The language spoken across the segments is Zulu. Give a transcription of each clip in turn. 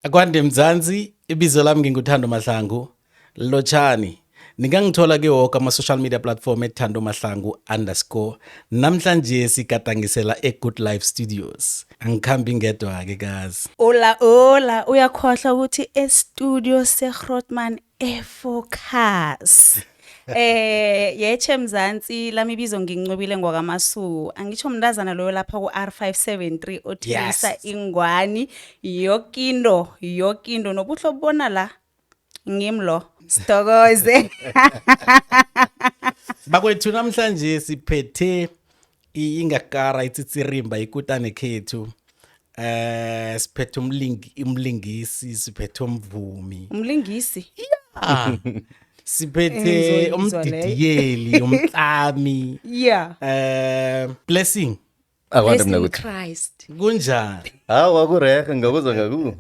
Akwande Mzansi, ibizo lami nginguThando Mahlangu. Lotshani. Ningangithola ke wonke ama-social media platform ethando mahlangu _ namhlanje sikatangisela eGood Life Studios. Angikhambi ngedwa ke guys. Ola uyakhohlwa ukuthi e-studio seGrootman eFocus. Yeche Mzansi lami ibizo nginqobile ngwakamasu. Angitsho umntazana loyo lapha ku R573 othengisa ingwani yokindo nobuhlo bona la ngimlo Sitokoze. Bakwethu namhlanje siphethe ingakara itsitsimba ikutane khethu. Siphethe umlingisi, siphethe umvumi. Umlingisi? Siphethe umdidiyeli, umklami. Yeah. Blessing. Akwande Blessed mina in ukuthi. Christ. Kunjani? Hawa kurehe ngakuzwa ngaku.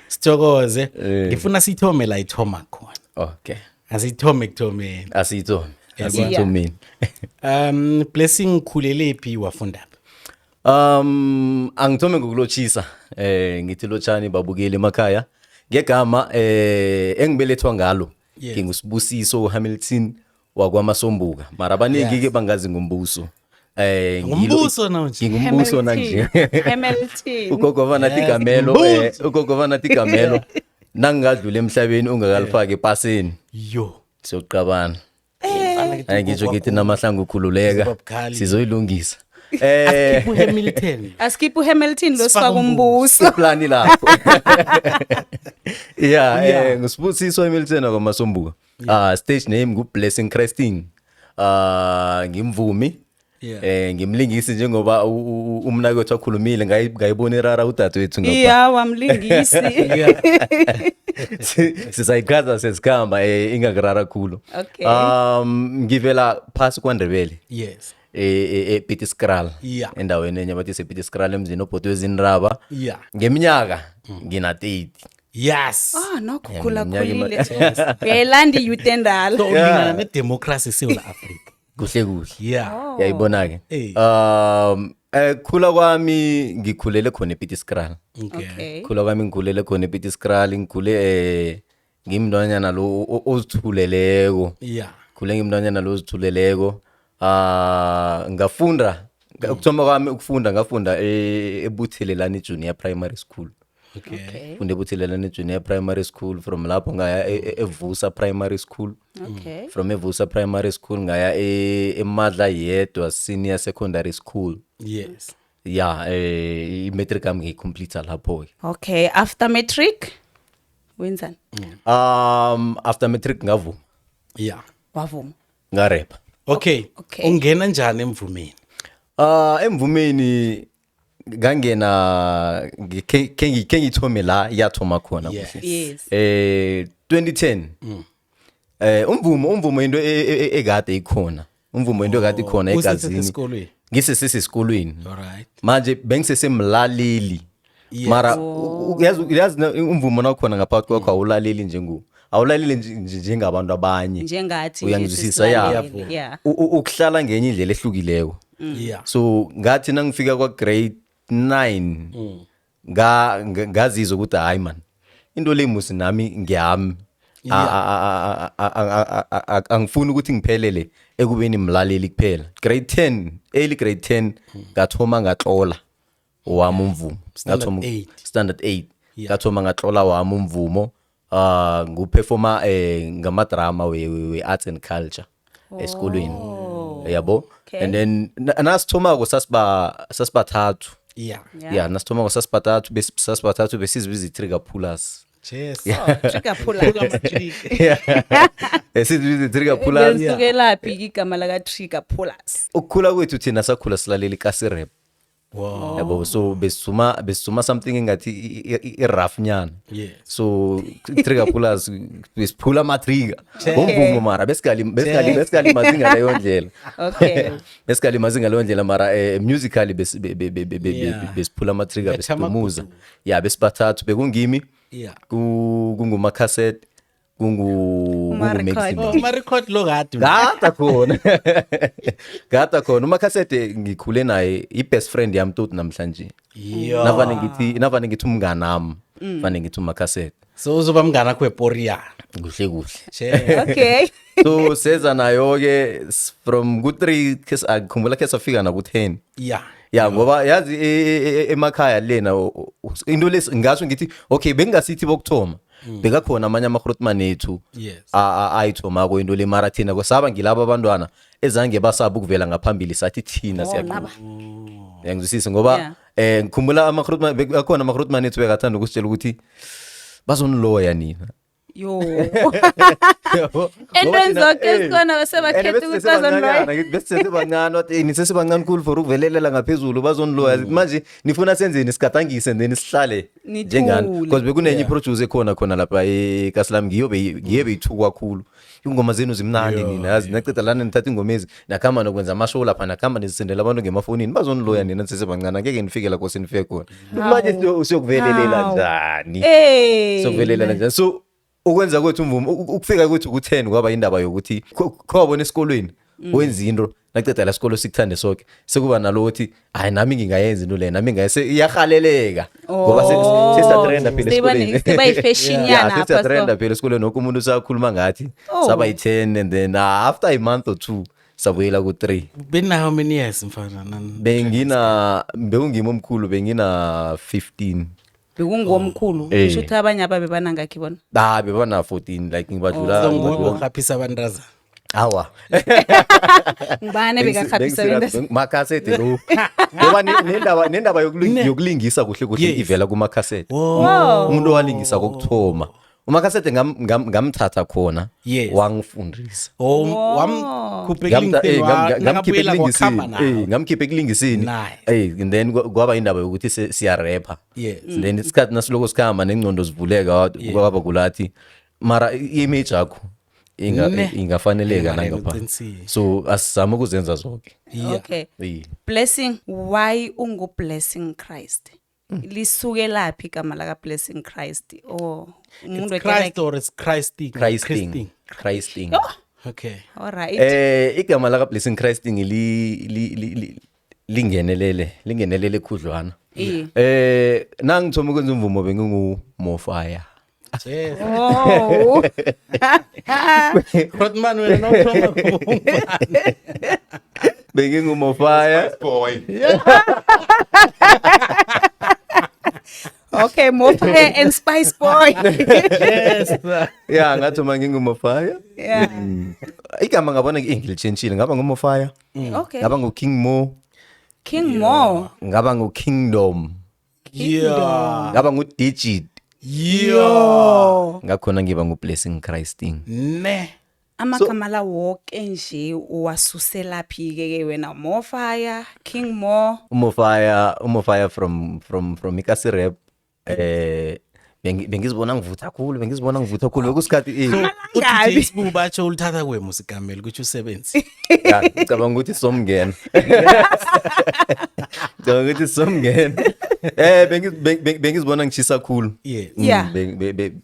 Sithokoze. Ngifuna sithome la ithoma khona. Okay. Asithome kuthomeni. Asitho. Yeah. Asitho mina. Blessing khulele phi wafunda? Angithome ngokulochisa. Ngithi lotshani babukeli emakhaya. Ngegama engibelethwa ngalo. Yes. Ngingusibusiso Hamilton wakwaMasombuka. Mara abaningi ke bangazi ngumbuso. Ngumbuso na nje. Ngingumbuso na nje. Hamilton. Ugogo vanathi Gamelo, ugogo vanathi Gamelo. Nangadlula emhlabeni ungakalifaki epaseni. Yo. Sokuqabana. Ngitsho ngithi namahlangu khululeka sizoyilungisa. Hamilton. Askipho Hamilton lo sifaka umbuso. Iplani lapho. Yeah, ngusibusiso Hamilton wakwaMasombuka. Stage name nguBlessing Christine. Ngimvumi. Ngimlingisi njengoba umnakethu akhulumile ngayibona irara udadewethu ngapha. Yeah, wamlingisi. Sisayichaza sesikhamba ingakurara khulu. Okay. Ngivela phasi kwaNdebele. Yes. ePitiskrala. Yeah. Endaweni enye bathi sePitiskrala emzini obhodwezini Raba. Yeah. Ngeminyaka ngina 30. Yes. Nokukhula khulile. Belandi yutendala. So ulingana nedemocracy eSouth Africa. Kuhle. Yeah. Yayibona ke. Khula kwami ngikhulele khona ePitiskrala. Okay. Khula kwami ngikhulele khona ePitiskrala, ngikhule ngimntwanyana lo ozithuleleko. Yeah. Khule ngimntwanyana lo ozithuleleko. Ngafunda ukuthoma kwami ukufunda ngafunda eButhelelani Junior Primary School. Okay. Funde eButhelelani Junior Primary School, from lapho ngaya eVusa Primary School. Okay. From eVusa Primary School ngaya eMadla Yedwa Senior Secondary School. Yes. Yeah, i-matric ami ngicomplete lapho. Okay, after matric wenzani? After matric ngavuma. Yeah. Wavuma. Ngarepa. Okay. Okay. Ungena njani emvumeni? Emvumeni ngangena ke ngithome la yathoma khona. Yes. 2010. Umvumo into ekade ikhona. Umvumo into ekade ikhona egazini. Esikolweni. Ngisesesikolweni. Alright. Manje bengisesemlaleli. Mara uyazi umvumo nakhona ngaphakathi kwakho awulaleli njengoba. Awulaleli njengabantu abanye. Njengathi uyangizwisisa yeah. Ukuhlala ngenye indlela ehlukileko. Yeah. So ngathi nangifika kwa grade 9 ngazizwa ukuthi hayi man into le musi nami ngiyami angifuni ukuthi ngiphelele ekubeni mlaleli kuphela. Grade 10 early grade 10 ngathoma ngatlola wami umvumo. Standard 8 ngathoma ngatlola wami umvumo. Nguperforma ngamadrama we arts and culture esikolweni. Yabo. And then nasithomako sasibathathu. Yeah, nasithomako sasibathathu besizwe Trigger Pullers. Yes. Trigger Pullers. Esizwe Trigger Pullers. Besukelaphi igama laka Trigger Pullers? Ukukhula kwethu thina sakhula silaleli kasi rap. Wow. Yabo, so besuma something engathi i-rough nyana. Yes. So Trigger Pullers besiphula ama-trigger. Umvumo mara besikali mazinga leyo ndlela. Okay. Besikali mazinga leyo ndlela mara musically besiphula ama-trigger besipumuza. Yeah, besibathathu bekungimi. Yeah. Kunguma cassette. Record lo gade. Gata khona uma cassette ngikhule naye i best friend yami tot namhlanje. Yeah. Navane ngithi umngane nami. fanele ngithi umacassette so uzoba mngana kweporiyana kuhle kuhle che Okay. so seza nayo ke from ku3 akukhumbula ke safika na ku10 yeah ya ngoba yazi emakhaya lena into lesi ngasho ngithi okay bengasithi bokuthoma bekakhona amanye amagrotman ethu Yes. ayithoma ko into le marathina kwasaba ngilabo abantwana ezange basaba ukuvela ngaphambili sathi thina siyaqhubha yangizwisisa ngoba ngikhumbula amagrotman bekakhona amagrotman ethu bekathanda ukusitshela ukuthi bazoniloya nina Yo. Entweni zonke esikhona basebakhetha ukuthi bazoniloya. besisebancane wathi nisesebancane khulu for ukuvelelela ngaphezulu bazoniloya manje nifuna senzeni isigadangise then sihlale Nithule. njengani because bekunenye iproduce khona lapha eKasilam ngiyo beyithuka kakhulu ingoma zenu zimnandi nina yazi naceda lana nithatha ingoma ezi nakhamba nokwenza amashow lapha nakhamba nisendela abantu ngemafonini bazoniloya nina nisesebancane angeke nifike la kose nifike khona manje siyokuvelelela njani Hey. sokuvelelela njani so ukwenza kwethu umvumo ukufika kwethu ku10 kwaba indaba yokuthi khawabona esikolweni wenza into naceda la sikolo sikuthande sonke sekuba nalokuthi hayi nami ngingayenza into le nami ngayise iyahaleleka ngoba sesiyatrenda phela esikolweni Siba yifashion yana apha sesiyatrenda phela esikolweni nonke umuntu usakhuluma ngathi saba yi10 and then after a month or two sabuyela ku3 been how many years mfana bekungimi omkhulu bengina 15 bekungomkhulu kusho ukuthi abanye ababe banangakhi bona bebana 14 like ngibadlula ngokuhaphisa abantazana awa ngibane bekakhapisa benda macassette lo ngoba nendaba yokulingisa kuhle kuhle ivela kumacassette umuntu owalingisa kokuthoma umacassette ngamthatha khona wangifundisa ngamkhiphe ekulingisini and then kwaba indaba yokuthi siyarapha then isikhathi nasiloko sikhamba nengcondo zivuleka kwaba kulathi mara i-image yakho ingafaneleka nangapha so asizama ukuzenza zonke okay blessing why blessing Christ lisuke laphi igama laka blessing Christ umuntu Christ or is Christing okay alright igama laka blessing Christing lingenelele khudlwana nangithoma ukwenza umvumo bengingu-Mofire oh Rodman wena nothoma bengingu-Mofire boy. okay Mofire and Spice Boy yes ya ngathoma ngingu-Mofire yeah igama ngabona ngilitshentshile ngaba ngu-Mofire okay ngaba ngu-King Mo King Mo ngaba ngu-Kingdom yeah ngaba ngu-Digit ngakhona ngiba ngu-blessing Christing ne amagama la wonke nje uwasuselaphi ke wena Mofire King Mo uMofire from ikasi rap bengizibona ngivutha khulu bekusikhathi uthi isibubu batsho ulithatha kwemusigameli kuthi usebenzi ngicabanga ukuthi somngena bengizibona ngishisa khulu yeah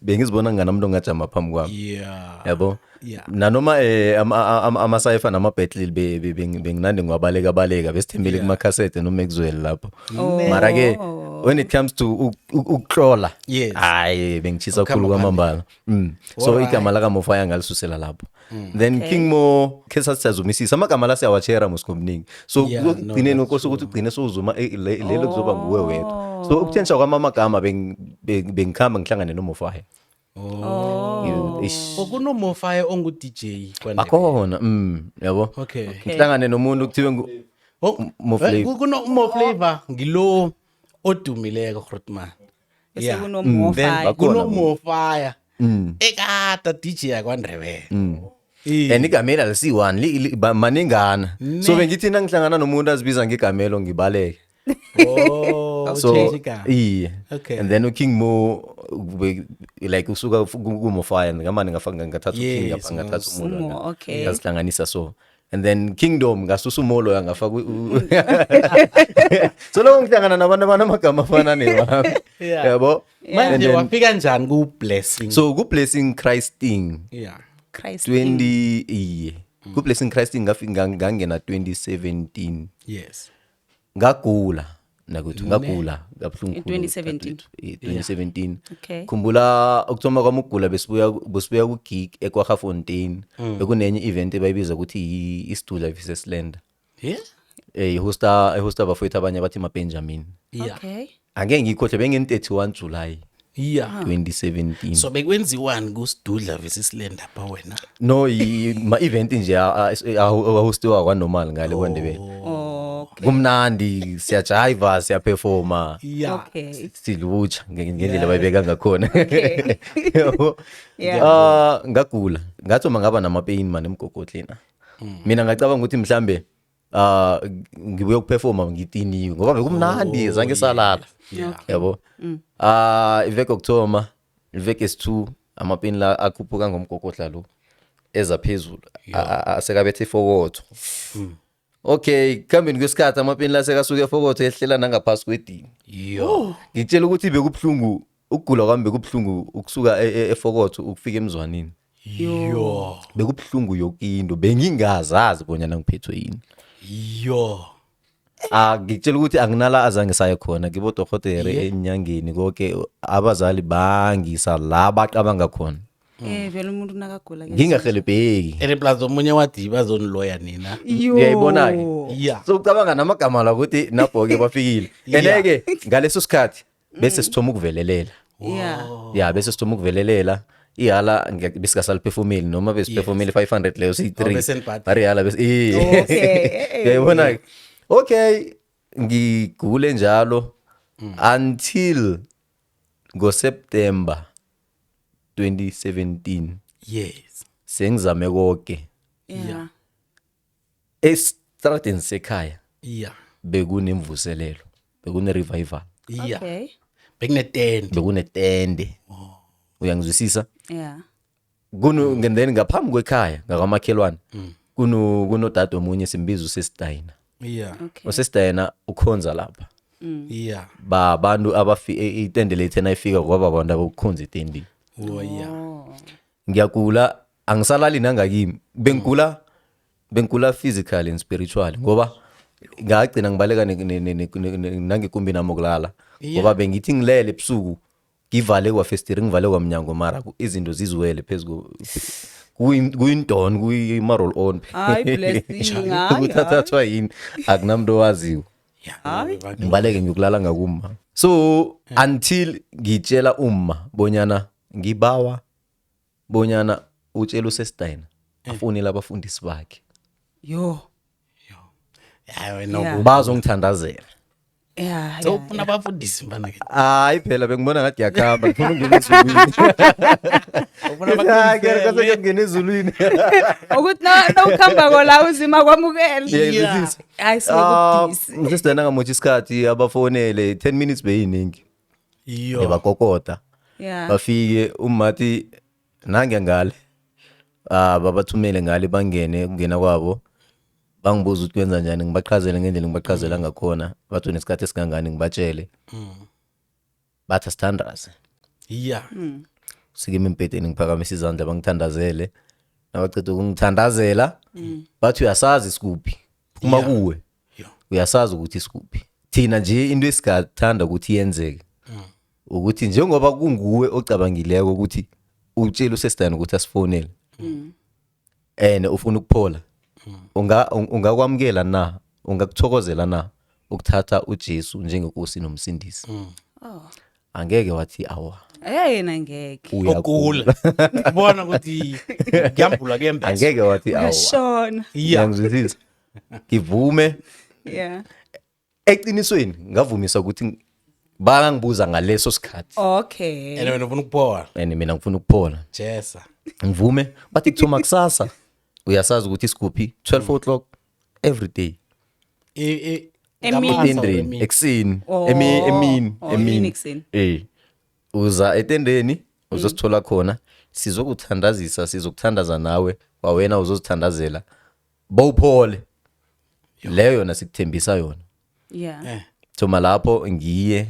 bengizibona nganamuntu ongajama phambi kwami yeah yabo yeah nanoma ama-cypher nama-battle benginande ngiwabaleka besithembele kumacassette noMaxwell lapho mara ke when it comes to ukutlola hayi bengitshisa khulu kwamambala so igama laka Mofire ngalisusela lapho then King Mo ke sasiyazumisisa amagama la siyawatshera musikobningi so ugcineni ukuthi ugcine sowuzuma lelo kuzoba nguwe wedwa so ukutshentsha kwami amagama bengikhamba ngihlangane noMofire kunoMofire ongu-DJ akhona yabo ngihlangane nomuntu kuthiwe kunoMoflavor ngilo odumileko Grootman bese kunoMofire kunoMofire ekada DJ yakwaNdebele and igamela lisi-1 maningana so bengithi nangihlangana nomuntu azibiza ngegamelo ngibaleke so iye and then uKing Mo like usuka kuMofire ngamane ngathatha uKing ngapha ngathatha umuntu ngazihlanganisa so and then Kingdom ngasusa umolo yangafaka so lo ngihlangana nabantu abanamagama afana newami yabo manje wafika njani ku-blessing so ku-blessing Christing yeah 20 iye ku-blessing Christing ngangena 2017 yes ngagula nakuthi ngagula kabuhlungu In khulu 2017. 2017 Okay. khumbula ukuthoma kwami ukugula besibuya ku-gig eKwaGafontein bekunenye event ebayibiza ukuthi iStudla Viseslanda Yeah. ihosta abafowethu abanye bathi maBenjamin Okay. angeke ngiyikhohle bengeni-31 July Yeah. 2017 So bekwenziwani kuSidudla versus Land apha wena? no ma-event nje ahostiwa kwanormal ngale kwaNdebele Okay. kumnandi siyajiva siyaperforma Yeah. Okay. silutsha ngendlela bayibeka ngakhona yabo ngagula ngathoma ngaba nama-pain mani emgogodleni mina ngacabanga ukuthi mhlambe ngibuye ukuperforma ngitiniwe ngoba bekumnandi zange salala yabo iveke okuthoma iveke esi-2 ama-pain la akhuphuka ngomgogodla lo eza phezulu asekabethe ifokotho okay kuhambeni kwesikhathi ama-pain la sekasuke efokotho ehlela nangaphasi kwedini Yo. ngitshela ukuthi bekubhlungu ukugula kwami bekubhlungu ukusuka efokotho ukufika emzwanini Yo. bekubhlungu yokinto bengingazazi bonyana ngiphethwe yini Yo. ngitshela ukuthi anginala azange saye khona kibodohotere enyangeni konke abazali bangisa la baqabanga khona Vele umuntu nakagula ke. ngingahelebheki Ene plus omunye wathi bazoniloya nina. uyayibona-ke Yeah. so ucabanga namagama la ukuthi nabhoke bafikile ene-ke ngaleso sikhathi bese sithoma ukuvelelela Yeah. bese sithoma ukuvelelela ihala besingasaliphefumeli noma besiphefumeli 500 leyo besenibhadi. barihala Okay. uyayibona-ke okay ngigule njalo until ngoSeptember 2017 Yes. sengizame konke Yeah. estradeni sekhaya Yeah. bekunemvuselelo bekune-revival Yeah. Okay. Bekunetende. bekunetende uyangizwisisa Yeah. then ngaphambi kwekhaya ngakamakhelwane kunodade omunye simbiza uSesidayina Yeah. Okay. uSesidayina ukhonza lapha Yeah. babantu itende lethu nayifika kwaba abantu abakukhonza itendini Oh yeah. ngiyagula angisalali nangakimi bengigula physically and spiritually ngoba ngagcina ngibaleka nangekumbi nami okulala ngoba bengithi ngilele ebusuku ngivale kwafestiri ngivale kwamnyango mara izinto ziziwele phezu kuyintoni kuyi-marol on Hayi blessing. Hayi. ukuthathathwa yini akunamuntu owaziwo Yeah. ngibaleke ngiyokulala ngakuma so until ngitshela uma bonyana ngibawa bonyana utshela uSesidayina afonele abafundisi bakhe Yo. Yeah, wena Yeah. bazongithandazela Yeah. so ufuna abafundisi mfana ke. hayi phela bengibona ngathi yakhamba ngifuna ukungena ezulwini Ufuna ngena ezulwini Ukuthi no ukhamba kola uzima kwamukela. Yeah. Hayi sokudisi. uSesidayina ngamotsha isikhathi abafonele 10 minutes beyiningi Yo. bakokota Yeah. bafike umathi nange ngale babathumele ngale bangene ukungena kwabo bangibuza ukuthi kwenza njani ngibaqhazele ngendlela ngibaqhazela ngakhona bathi nesikhathi esingangani ngibatshele bathi asithandaze Yeah. sikime empedeni ngiphakamisa izandla bangithandazele nabaceda ukungithandazela bathi uyasazi isikuphi uma kuwe uyasazi ukuthi isikuphi thina nje into esingathanda ukuthi yenzeke ukuthi njengoba kunguwe ocabangileko ukuthi utshela uSesidayina ukuthi asifonele ufuna ukuphola ungakwamukela na ungakuthokozela na ukuthatha uJesu njengenkosi nomsindisi angeke wathi awa Yena ngeke. Ogula. Ubona ukuthi ngiyambula kembe. angeke wathi awa Ngashona. Yeah. ngizwisisa ngivume Yeah. eqinisweni ngavumisa ukuthi bangibuza ngaleso sikhathi Okay. Ene wena ufuna ukuphola. mina ngifuna ukuphola Jesa. ngivume bathi kuthoma kusasa uyasazi ukuthi isikuphi 12 o'clock every day etendeni ekuseni emini ekuseni. uza etendeni uzosithola khona sizokuthandazisa sizokuthandaza nawe wawena uzozithandazela bawuphole leyo yona sikuthembisa yona Yeah. thoma lapho ngiye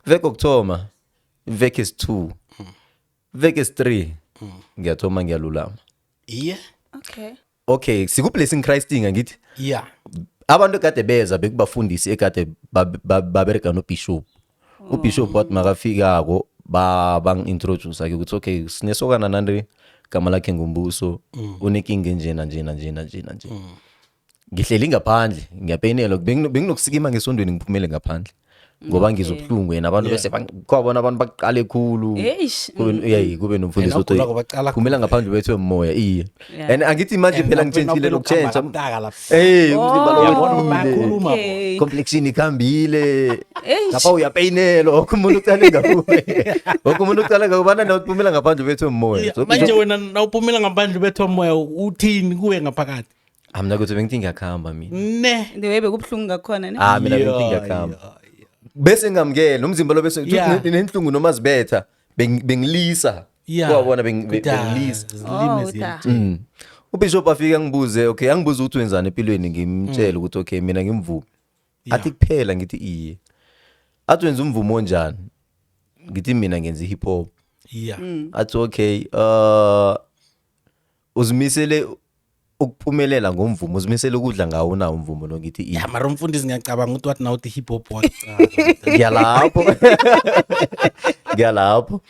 veke okuthoma veke esi-2 veke esi-3 ngiyathoma ngiyalulama Yeah. Okay. okay sikublessing Christ ngithi Yeah. abantu ekade beza bekubafundisi ekade babereka noBishop. uBishop wathi makafikako bang-introduce ake ukuthi okay sinesokana nandi gama lakhe nguMbuso unenkinga njena nje. Ngihleli ngaphandle ngiyapeyinela benginokusikima ngesondweni ngiphumele ngaphandle ngoba ngizobuhlungu yena abantu bese kwabona abantu baqale khulu kube nomfundisi uthi phumela ngaphandle bethu emoya iye and angithi manje phela ngitshentshile lokutshentsha umzimba lo complexion ikhambile lapha uyapeyinela okumuntu uqale ngakubana nawuphumela ngaphandle bethu emoya manje wena nawuphumela ngaphandle bethu emoya uthini kuwe ngaphakathi mina kuthi bengithi ngiyakhamba mina ndewebe kubhlungu ngakhona ne mina bengithi ngiyakhamba bese ngamkela umzimba lo bese nenhlungu noma zibetha bengilisa kwabona bengilisa uBishop afika ngibuze okay angibuza ukuthi wenzani empilweni ngimtshela ukuthi okay mina ngimvumo athi kuphela ngithi iye athi wenza umvumo onjani ngithi mina ngenza hip hop athi okay uzimisele ukuphumelela ngomvumo uzimisele ukudla ngawo na umvumo lo ngithi iya mara umfundisi ngiyacabanga ukuthi wathi nawuthi hip hop ngiyalapho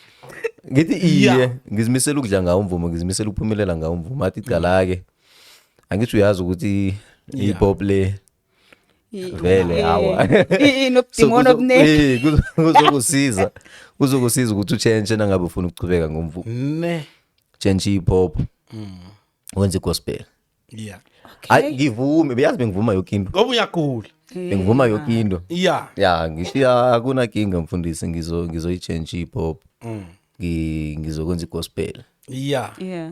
ngithi iye ngizimisela ukudla ngawo umvumo ngizimisela ukuphumelela ngawo umvumo athi cala ke angithi uyazi ukuthi hip hop le vele hawa inobudimona obunene kuzokusiza ukuthi uchange nangabe ufuna ukuchubeka ngomvumo change hip hop wenze gospel ngivume beyazi bengivuma yonke into ngoba uyakhula bengivuma yonke into ngithi akuna kinga mfundisi ngizoyichange hip hop ngizokwenza igospel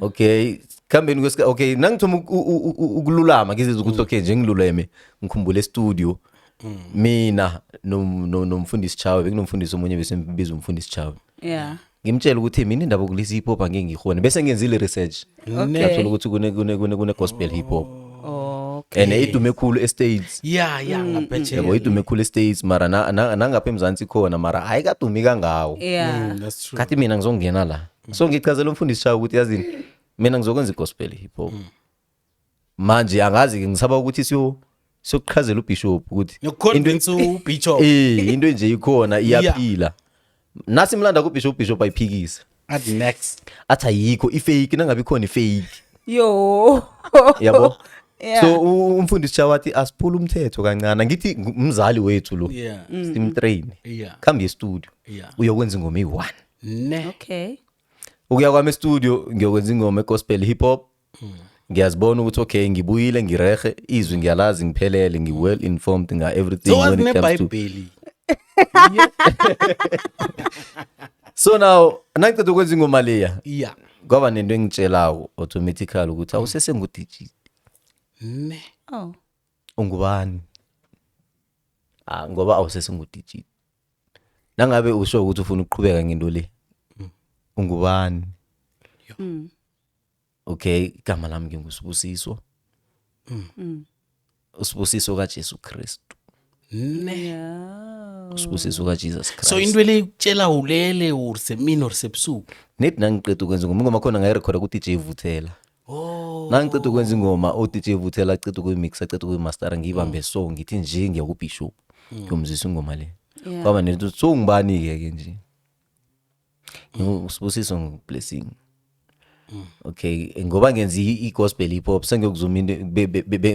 okay kambeni kwesika okay nangithoma ukululama ngizizwe ukuthi okay nje ngiluleme ngikhumbule studio mina nomfundisi Chawe bekunomfundisi omunye bese mbiza umfundisi Chawe ngimtshela ukuthi mina indaba yokulisa hip hop angeke ngikhone bese ngenzile research ngathola ukuthi kune gospel hip hop and idume khulu estates ngaphethe yabo idume khulu estates mara nangapha eMzansi khona mara ayikadumi kangawo that's true kathi mina ngizongena la so ngichazela umfundisi Chawe ukuthi yazini mina ngizokwenza igospel hip hop manje angazi ngisaba ukuthi siyokuchazela uBishop ukuthi yokuconvince uBishop into nje ikhona iyaphila nasi mlanda kuBishop ayiphikisa at next athi ayikho ifake nangabe ikhona ifake yabo so umfundisi Chawe wathi asiphula umthetho kancane ngithi umzali wethu lo simtrain khambi e-studio uyokwenza ingoma eyi1 okay ukuya kwami e-studio ngiyokwenza ingoma egospel hip hop ngiyazibona ukuthi okay ngibuyile ngirehe izwi ngiyalazi ngiphelele ngiwell informed nga everything when it comes to so now nangicela ukwenza ingoma leya kwaba nento engitshelayo automatically ukuthi awusese ngu-DJ ungubani ngoba awusese ngu-DJ nangabe usho ukuthi ufuna ukuqhubeka ngento le ungubani okay igama lami nginguSibusiso uSibusiso kaJesu Kristu uSibusiso kaJesus Christ so into le utshela ulele ursemini ursebusuku net nangiqeda ukwenza ingoma khona ngayirecorda ku DJ Vuthela nangiqeda ukwenza ingoma uDJ Vuthela aqeda ukuyimixa aqeda ukuyimastera ngiyibambe so ngithi nje ngiya kuBishop ngiyomzisa ingoma le kwaba nento so ngibani ke nje uSibusiso ngiblessing okay ngoba ngenza igospel hip hop sengiyokuzuma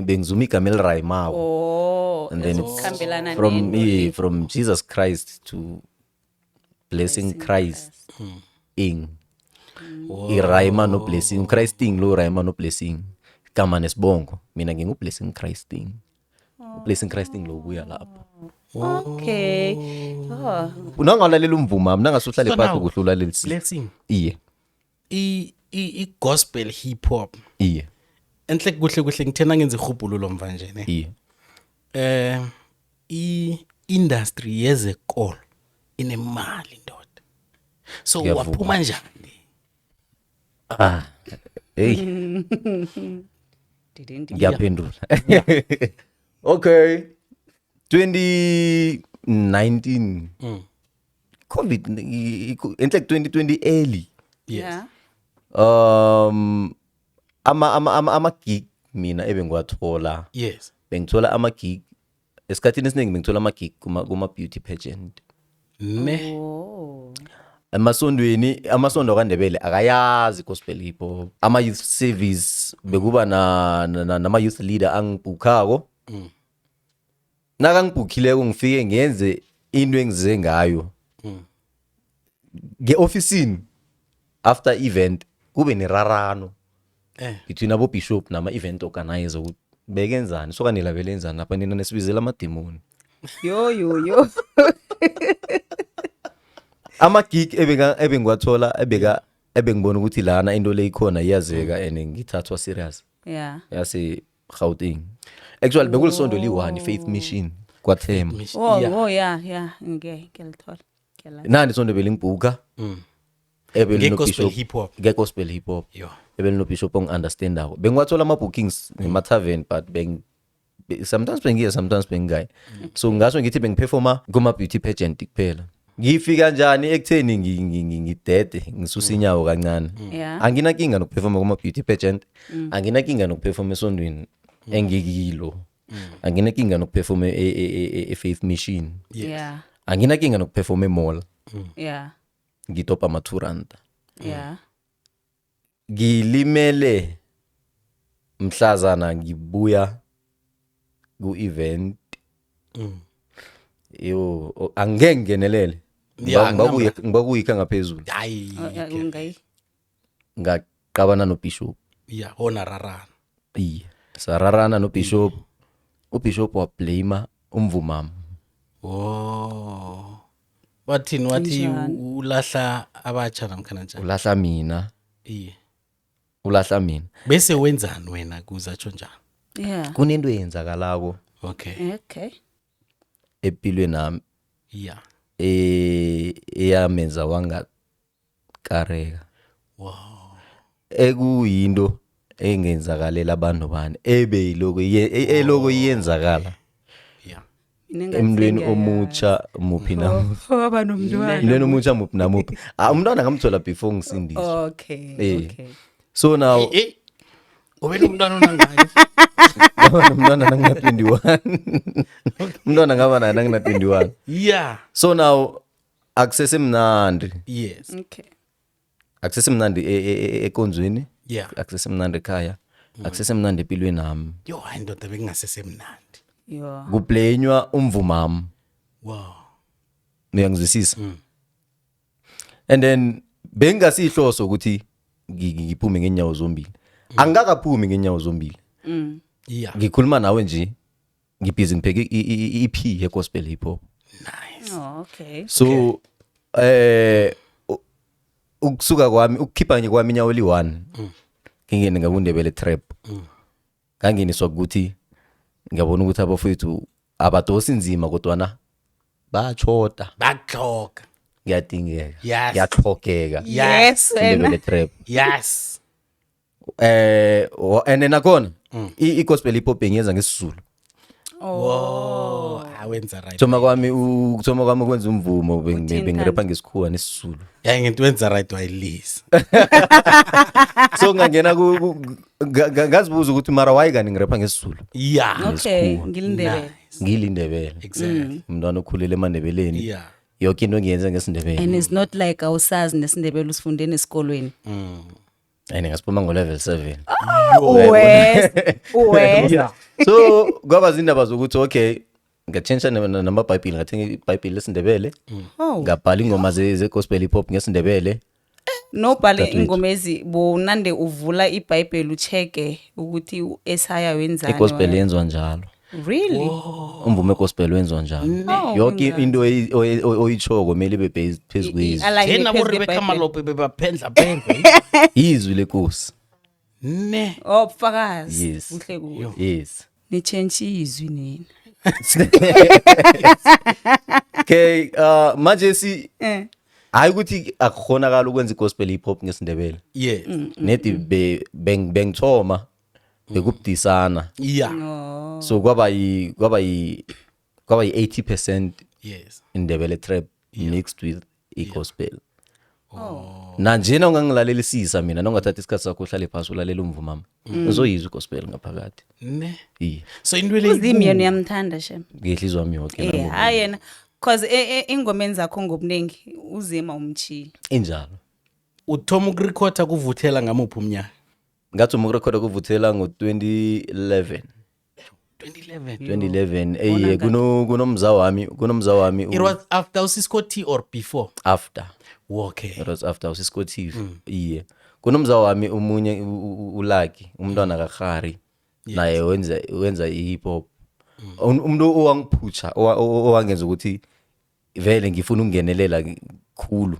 bengizuma igama elirayimawo and then it's from Jesus Christ to blessing Christ irayima no blessing Christing lo rayima no blessing kama nesibongo mina ngingublessing Christing blessing Christing lo buya lapho okay unangalalela umvuma mina ngasuhlale phansi kuhlula leli blessing iye i-gospel hip hop iye enhle kuhle ngithena ngenza ihubhululo mva nje ne iye i-industry yezekolo inemali ndoda so waphuma njani hey ngiyaphendula okay 2019 COVID enhle 2020 early ama gig mina ebengiwathola bengithola ama-gig esikhathini esiningi bengithola ama-gig kuma-beauty pageant ne amasondo kaNdebele akayazi gospel hip hop. Ama-youth service bekuba nama-youth leader angibhukhako. Nakangibhukhileko ngifike ngenze into engize ngayo nge-ofisini after event kube nerarano between abo bishop nama event organizer ukuthi bekenzani soka nilabelenzani lapha nina nesibizela amademoni. yo Ama-gig ebengiwathola ebengibona ukuthi lana into le ikhona iyazeka and ngithathwa serious yeah yase Gauteng. Actually bekulisondo li-1 Faith Mission kwaThema. yeah ngiyalithola Nani isondo belingibhuka nge-gospel hip hop. Nge-gospel hip hop. Yo. Ebelino-bishop ongi-understandayo. Bengiwathola ama-bookings ngema-tavern but sometimes bengiya sometimes bengingayi. So ngasho ngithi bengiperforma kuma-beauty pageant kuphela. Ngifika njani ekutheni ngidede ngisusa inyawo kancane. Yeah. Anginakinga nokuperforma kuma-beauty pageant. Anginakinga nokuperforma esondweni engikilo. Anginakinga nokuperforma e-Faith Mission. yeah Anginakinga nokuperforma e-mall. yeah Ngitopa ama-2 yeah Ngilimele mhlazana ngibuya ku-event. Yo angeke ngenelele. Yeah, Ngibakuyikha ngaphezulu. hayi ungayi Ngaqabana no-bishop. ya hona rarana Iye. Sararana no-bishop. U-bishop wablame umvumami. wathi ulahla abatsha namkhana njani Ulahla mina. iye Ulahla mina. bese wenzani wena kuzatsho njani yeah Kunento eyenzakalako okay empilweni nami ya eyamenza wangakareka. wow Ekuyinto engenzakalela abantu bani eloko iyenzakala ya emntweni omutsha muphi na aba nomntwana emntweni omutsha muphi na muphi. Umntwana ngamthola before ngisindiswa. okay So now ubele umntwana onangayo umntwana nangina 21 umntwana ngaba naye nangina 21. ya So now akusesemnandi yes akusesemnandi ekonzweni ya akusesemnandi ekhaya akusesemnandi empilweni nami yo hayi ndoda bekungasesemnandi yo kublenywa umvumami. wow Uyangizwisisa? And then bengasihloso ukuthi ngiphume ngenyawo zombili. Angakaphumi ngenyawo zombili. ya Ngikhuluma nawe nje ngibhizi ngipheke i-EP ye-gospel hip hop. nice okay So ukusuka kwami ukukhipha kwami inyawo li-1 ngingene ngakundebele trap. Nganginiswa ukuthi ngiyabona ukuthi abafowethu abadosi nzima kodwa bachoda baxoka ngiyadingeka Yes. ngiyaxhogeka yes indebele trap. yes And nakhona i-gospel hip hop bengiyenza ngesizulu. wow awenza right Thoma kwami kwenza umvumo bengirepa ngesikhuwa nesizulu. ya ngento wenza right wayilisa So ngangena ngazibuza ukuthi mara why kani ngirepa ngesizulu. ya okay ngilindele Ngilindebele. exactly Umntwana okhulele eMandebeleni. ya Yonke into ngiyenza ngesindebele. and it's not like awusazi nesindebele usifundeni esikolweni And ngasiphuma ngo-level 7. uwes So kwaba zindaba zokuthi okay ngatshentsha namabhayibhili ngathenga ibhayibhili lesindebele. Ngabhala ingoma ze-gospel hip hop ngesindebele. nobhale ingomezi bonande uvula ibhayibheli ucheke ukuthi u-Esaya wenzani I-gospel yenziwa njalo. really Umvumo we-gospel wenziwa njalo. Yonke into oyitshoko kumele ibe based phezu kwezwi. thena boRebecca Malope bebaphendla phendla Izwi lenkosi. ne obufakazi Yes. kuhle kuhle Yes. nitshentshe izwi nini Okay, manje hayi ukuthi akukhonakala ukwenza i-gospel hip hop ngesindebele. yes Nedi bengithoma bekubudisana. ya So kwaba yi 80% yes indebele trap mixed with i-gospel. Nanjena ungangilalelisisa mina nongathatha isikhathi sakho uhlale phasi ulalela umvumo mama. Uzoyizwa igospel ngaphakathi. Ne. Iye. So indwele Uzimi yena uyamthanda shem. Ngehlizwa wami yonke nami. Hayi yena cause ingomeni zakho ngobunengi uzima umchi. Injalo. uthoma ukurekhoda kuvuthela ngamuphi umnyaka? Ngathi ukurekhoda kuvuthela ngo-2011. 2011 kunomza wami It was after uSisco T or before? after. Okay. It was after uSisco T. Iye. Kunomza wami umunye uLucky umntwana kaGhari naye wenza ihip hop. Umuntu owangiphutsha owangenza ukuthi vele ngifuna ukungenelela khulu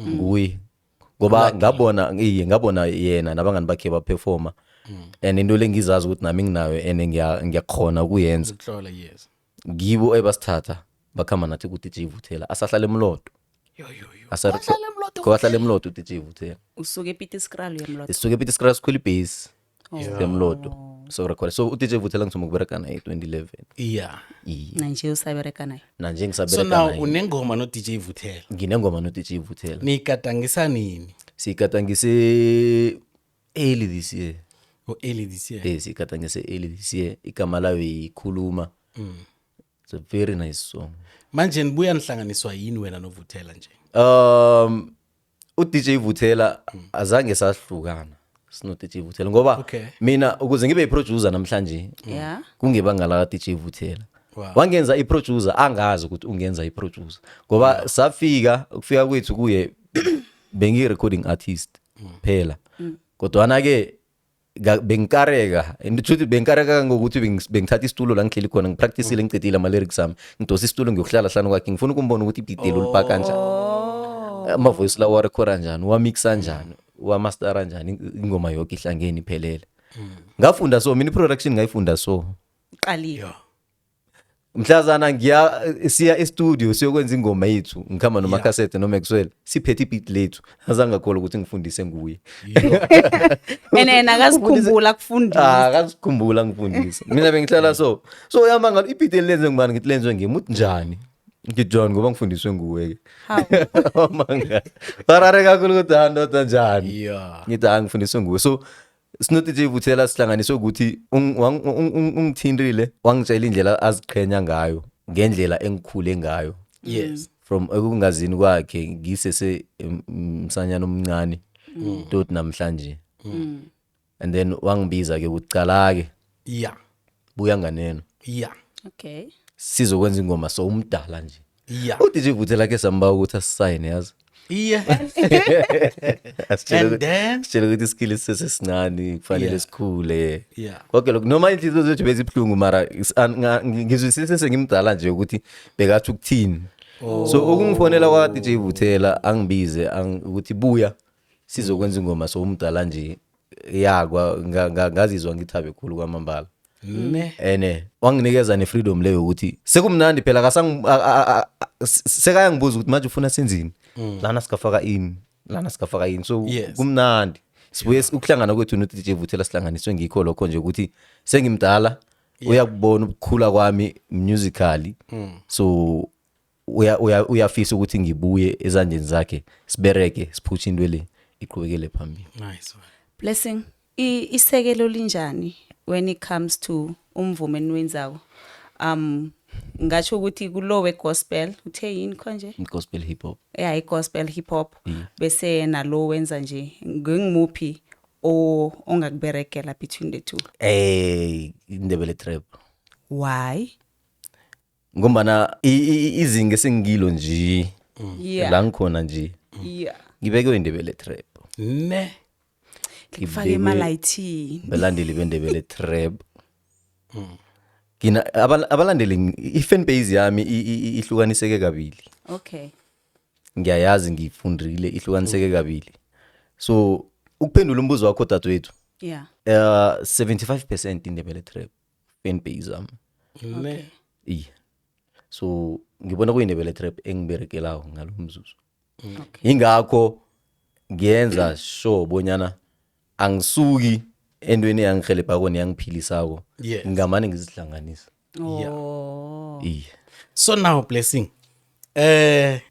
nguye. Ngoba ngabona yena nabangani bakhe ba performer. And into lengizazi ukuthi nami nginayo ene ngiyakhona ukuyenza. Ukuhlola yes. Ngibo ebasithatha bakhama nathi ku DJ Vuthela asahlala eMlodo. Asahlala eMlodo DJ Vuthela. Usuke ePieterskraal yemlodo. Isuke ePieterskraal school base eMlodo. So record. So uDJ Vuthela ngithoma ukubereka naye 2011. Yeah. Nanje usabereka naye. Nanje So ngisabereka now naye. unengoma no DJ Vuthela. Nginengoma no DJ Vuthela. Nikatangisa nini? Sikatangise early this year. Early this year. Sikatangise early this year. Igama layo ikhuluma. It's a very nice song. Manje nibuya nihlanganiswa yini wena noVuthela nje? uDJ Vuthela azange sahlukana. Sino DJ Vuthela ngoba Okay. mina ukuze ngibe iproducer namhlanje Yeah. kungebanga la DJ Vuthela. Wow. Wangenza iproducer angazi ukuthi ungenza iproducer ngoba ukufika kwethu kuye bengi recording artist phela. Kodwa ke bengikareka and bengikareka ngokuthi bengithatha isitulo la ngihleli khona ngipracticeile ngicedile ama lyrics ami ngidosa isitulo ngiyohlala hlanu kwakhe ngifuna ukumbona ukuthi idetail ulipaka kanjani ama voice la wa record kanjani wa mix kanjani wa master kanjani ingoma yonke ihlangene iphelele. Ngafunda so mina production ngayifunda so Qaliyo. mhlazana siya e-studio siyokwenza ingoma yethu ngikhamba noma cassette noma Maxwell siphethe ibeat lethu azange ngakhola ukuthi ngifundise nguye. Ene akazikhumbula kufundisa. Akazikhumbula ngifundisa mina bengihlala so yamanga ibeat elenze ngibani ngithi lenzwe ngimi uthi njani ngiJohn ngoba ngifundiswe nguwe ke. Manga barare kakhulu ukuthi handoda njani. Yeah. Ngithi ngifundiswe nguwe so Sinothi DJ Vuthela sihlanganiswe ukuthi ungithindile wangitshela indlela aziqhenya ngayo ngendlela engikhule ngayo. Yes. From ekungazini kwakhe ngisese msanyana omncane tot namhlanje. And then wangibiza ke ukucala ke. Yeah. Buya nganeno. Yeah. Okay. Sizokwenza ingoma so umdala nje. Yeah. uDJ Vuthela ke samba ukuthi asayine yazi. Yeah. And then sitshela ukuthi iskill sesesincane kufanele sikhule. Yeah. Konke lokho noma inhliziyo zethu bezibhlungu mara ngizwisise sengimdala nje ukuthi bekathi ukuthini. So ukungifonela kwa DJ Vuthela angibize ukuthi buya sizokwenza ingoma so umdala nje yakwa ngazizwa ngithabe khulu kwamambala. ne. Wanginikeza ne freedom leyo ukuthi sekumnandi phela sekaya ngibuza ukuthi manje ufuna senzini. Lana sikafaka in so Yes. kumnandi sibuye ukuhlangana kwethu no DJ Vuthela sihlanganiswe ngikho lokho nje ukuthi sengimdala uyakubona ukukhula kwami musically so uyafisa ukuthi ngibuye ezandleni zakhe sibereke siphutshe into le iqhubekele phambili. Nice. Blessing. Isekelo linjani when it comes to umvumo enwenzawo? Ngathi ukuthi kulowe gospel uthe yini konje? Gospel hip hop. Yeah, gospel hip hop bese nalo wenza nje ngingimuphi ongakuberekela between the two. Indebele trap. Why? Ngombana izinge sengilo nje Yeah. la ngikhona nje Yeah. ngibeke indebele trap. Ne. Ngifake imalayithi. Belandeli bendebele trap. Kina abalandeli ifan base yami ihlukaniseke kabili. Okay. Ngiyayazi ngifundile ihlukaniseke kabili. So ukuphendula umbuzo wakho dadwethu. Yeah. 75% indebele trap fan base yami. Ne. So ngibona kuyindebele trap engiberekelayo ngalomzuzu. Okay. Ingakho ngiyenza sure bonyana angisuki endweni yangihelebha kona yangiphilisako. Yes. Ngamane ngizihlanganisa. Oh. So now Blessing.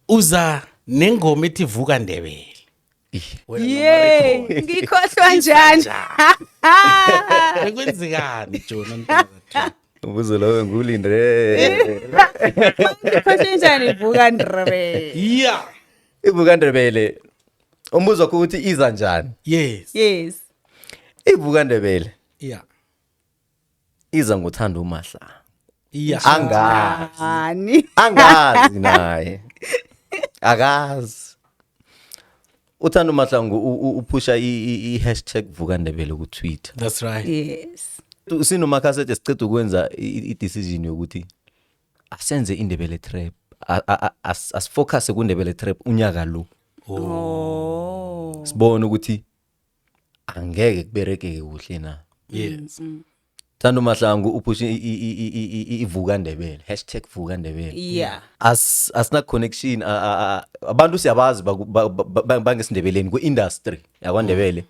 Uza nengoma ethi vuka Ndebele. Wena Yey, noMarikho. ngikhohlwa njani? Bekwenzekani Jona Ntaka? Ubuzo lo ngulindre. Ngikhohlwe njani Vukandrebe? Yeah. iVukandebele umbuzo ukuthi iza njani? Yes. Yes. iVukandebele Yeah. iza ngothanda uMahlangu. Yeah. Angazi naye. Akazi. Uthanda uMahlangu uphusha i-hashtag Vukandebele ku Twitter. That's right. Yes. Sinomakhasethe siceda ukwenza i-decision yokuthi asenze indebele trap. Asifocus kundebele trap unyaka lo. Oh. Sibone ukuthi angeke kuberekeke kuhle na. Yes. Thanda uMahlangu uphusha iVukandebele #Vukandebele. Yeah. Asina connection abantu siyabazi bangesindebeleni ku-industry yakwaNdebele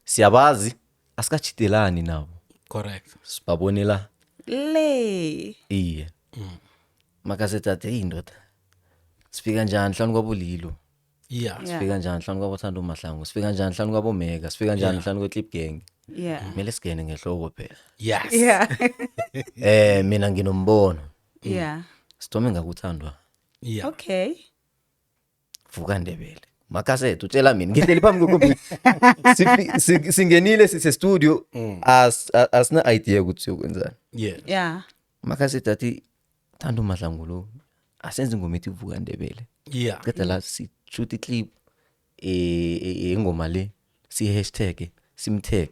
siyabazi asikachitelani nabo Correct. sibabonela Le. iye makasethi athi indoda sifika njani hlanu kwabulilo Yeah. sifika njani hlanu kwabothanda uMahlangu sifika njani hlanu kwabomega sifika njani hlanu kweClip Gang Yeah. kumele sigene ngehloko phela Yes. Yeah. mina nginombono Yeah. sithome ngakuthandwa Yeah. Okay. Vukandebele makasethi utshela mina ngihleli phambi kwekhompyutha singenile sise studio asina idea ukuthi ukwenzani Yes. Yeah. makasethi athi thanda uMahlangu lo asenze ingoma ethi Vukandebele Yeah. qeda la si-shoot iclip ingoma le si-hashtag simtag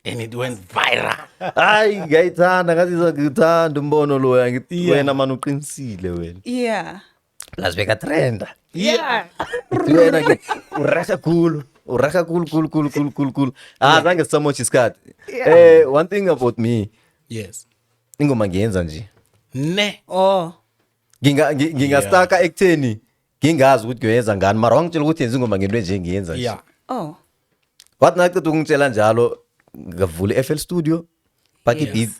And it went viral. hayi ngiyayithanda ngathi ngithanda umbono lo ngithi Yeah. wena manje uqinisile wena Yeah. plus beka trenda Yeah. wena ke uraka cool cool zange sisamocha isikhathi one thing about me Yes. ingoma ngiyenza nje Ne. Oh. ngingastaka ekutheni ngingazi ukuthi ngiyenza ngani mara wangitshela ukuthi yenza ingoma ngento nje ngiyenza nje Yeah. Oh. wathi naqeda ukungitshela njalo ngavula i-FL Studio pake beat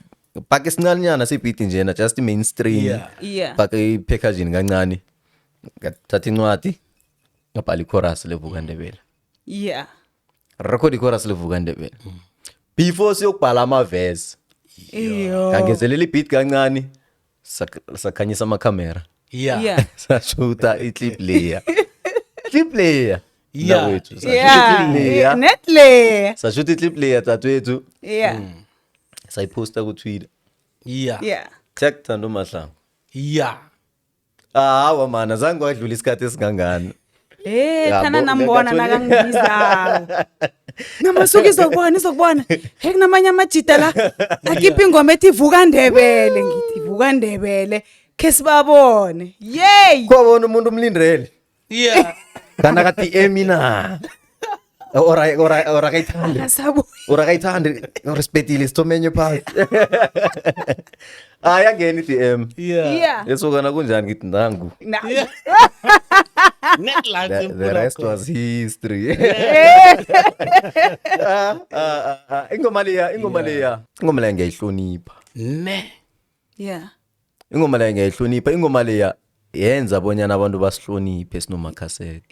pake sincanyana sebeat njena just mainstream Yeah. Yeah. pake i-packaging kancane ngathatha incwadi ngabhala i-chorus leVukandebele Yeah. record i-chorus leVukandebele before siyokubhala ama-verse Iyo. ngangezelela i-beat kancane sakhanyisa amakhamera Yeah. Yeah. sashuta i-clip layer Yeah. Nawethu, sashuta Yeah. i-clip layer Netle. sashuta i-clip layer dadwethu Yeah. sayiposta ku-Twitter Yeah. check Thando Mahlangu Yeah. hawa mana zange wadlula isikhathi esingangani Khana Yabo, nambona ngakatholi- nakangibizayo. Namasuku izokubona. He kunamanye amajita la. Akhipha ingoma ethi Vukandebele ngithi Vukandebele. Ke sibabone. Yey. kwabona umuntu umlindele Yeah. kana ka DM na ora kayithande Asabo. ora kayithande respectile sithomenye phansi ayangena i-DM Yeah. Yeah. esokana kunjani ngithi nangu Net like the rest was history ingoma leya ngiyayihlonipha Ne. Yeah. ingoma leya yenza bonyana abantu basihloniphe sinomakhasethe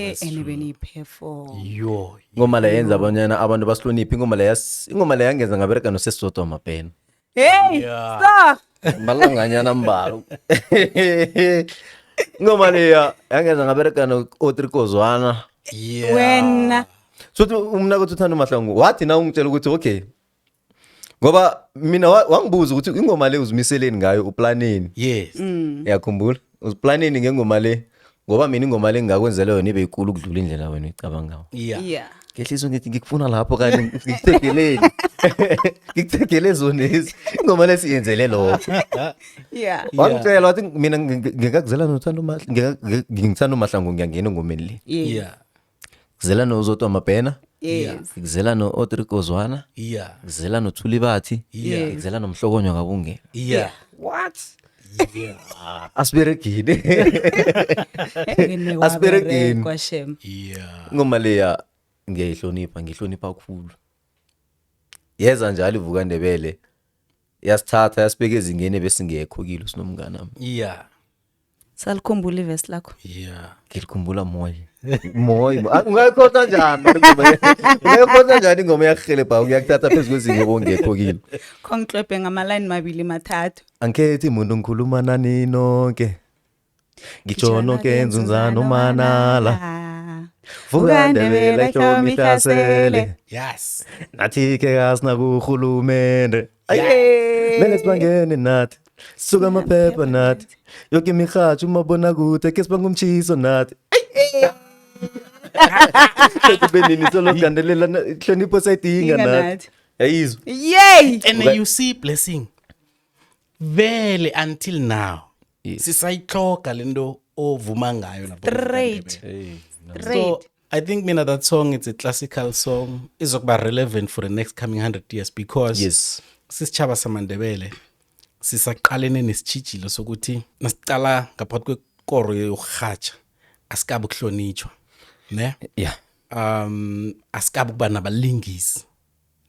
that's And beni perform. Yo. ingoma leya yenza bonyana abantu basihloniphe ingoma leya yangenza ngabereka nosesisodwa amapena Hey. Yeah. Stop. malanganyana mbalo ingoma leya yangenza ngabereka no-Otrikozwana Yeah. Wena. so umna kuthi uthanda uMahlangu wathi na ungitshela ukuthi okay ngoba mina wangibuza ukuthi ingoma le uzimiseleni ngayo uplaneni Yes. yakhumbula uziplaneni ngengoma le ngoba mina ingoma le ngingakwenzela yona ibe ikulu ukudlula indlela wena uyicabangayo Yeah. Yeah. ngehliziyo ngithi ngikufuna lapho kanti ngikuthegeleni ngikuthegele zonezi ingoma le siyenzele lokho Yeah. wangitshela wathi mina ngingakuzela nothando ngingithanda uMahlangu ngiyangena engomeni le Yeah. ngizela nozodwa amabhena Yes. ngizela no-Otrikozwana Yeah. ngizela noThulibathi Yeah. ngizela nomhlokonywa kabungela Yeah. What? asiberegile Asiberegile. Asiberegile. Kwa shem. Yeah. ingoma leya ngihlonipha kakhulu yeza njalo iVukandebele yasithatha yasibeka ezingeni bese ngiyekho kilo sinomngane nami Yeah. Salikhumbula ivesi lakho. Yeah. Ngilikhumbula moya. Ungayikhosa njani? Ungayikhosa njani ingoma yakuhelebha uyakuthatha phezulu kwezinye bongekho kilo. Khongiklwebhe ngama-line 2-3. Angithethi umuntu ngikhuluma nani nonke. Ngijono kenzunzana umanala. Vuka Ndebele hlomi hlasele. Yes. Nathi ke asina kuhulumende. Mele sibangene nathi. Suka amaphepha nathi. Yonke imihatshu umabona kude ke sibangumchiso nathi. Kube nini solo gandelela hlonipho sayidinga nathi. Yayizwa. Yay! And you see blessing. Vele until now. Sisayixoka lento ovuma ngayo lapho. Straight. So I think mina that song, it's a classical song. Izokuba relevant for the next coming 100 years because Yes. sisichaba samandebele sisaqalene nesichijilo sokuthi nasicala ngaphakathi kwekoro yokurhatsha asikabe ukuhlonitshwa ne Yeah. asikabe kuba nabalingisi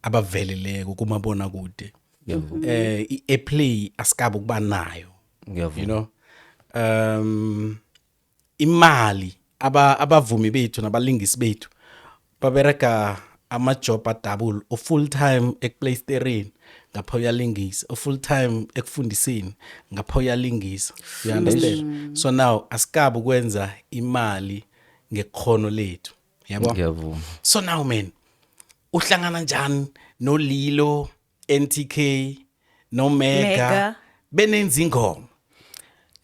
abaveleleko kumabona kude i-airplay asikabe kuba nayo you know imali abavumi bethu nabalingisi bethu babereka ama-job adouble full time ekuplaystereni ngapha uyalingisa full time ekufundiseni ngapha uyalingisa you understand so now asikabe ukwenza imali ngekhono lethu yabo Ngiyavuma. so now man uhlangana njani noLilo NTK noMega Mega. benenza ingoma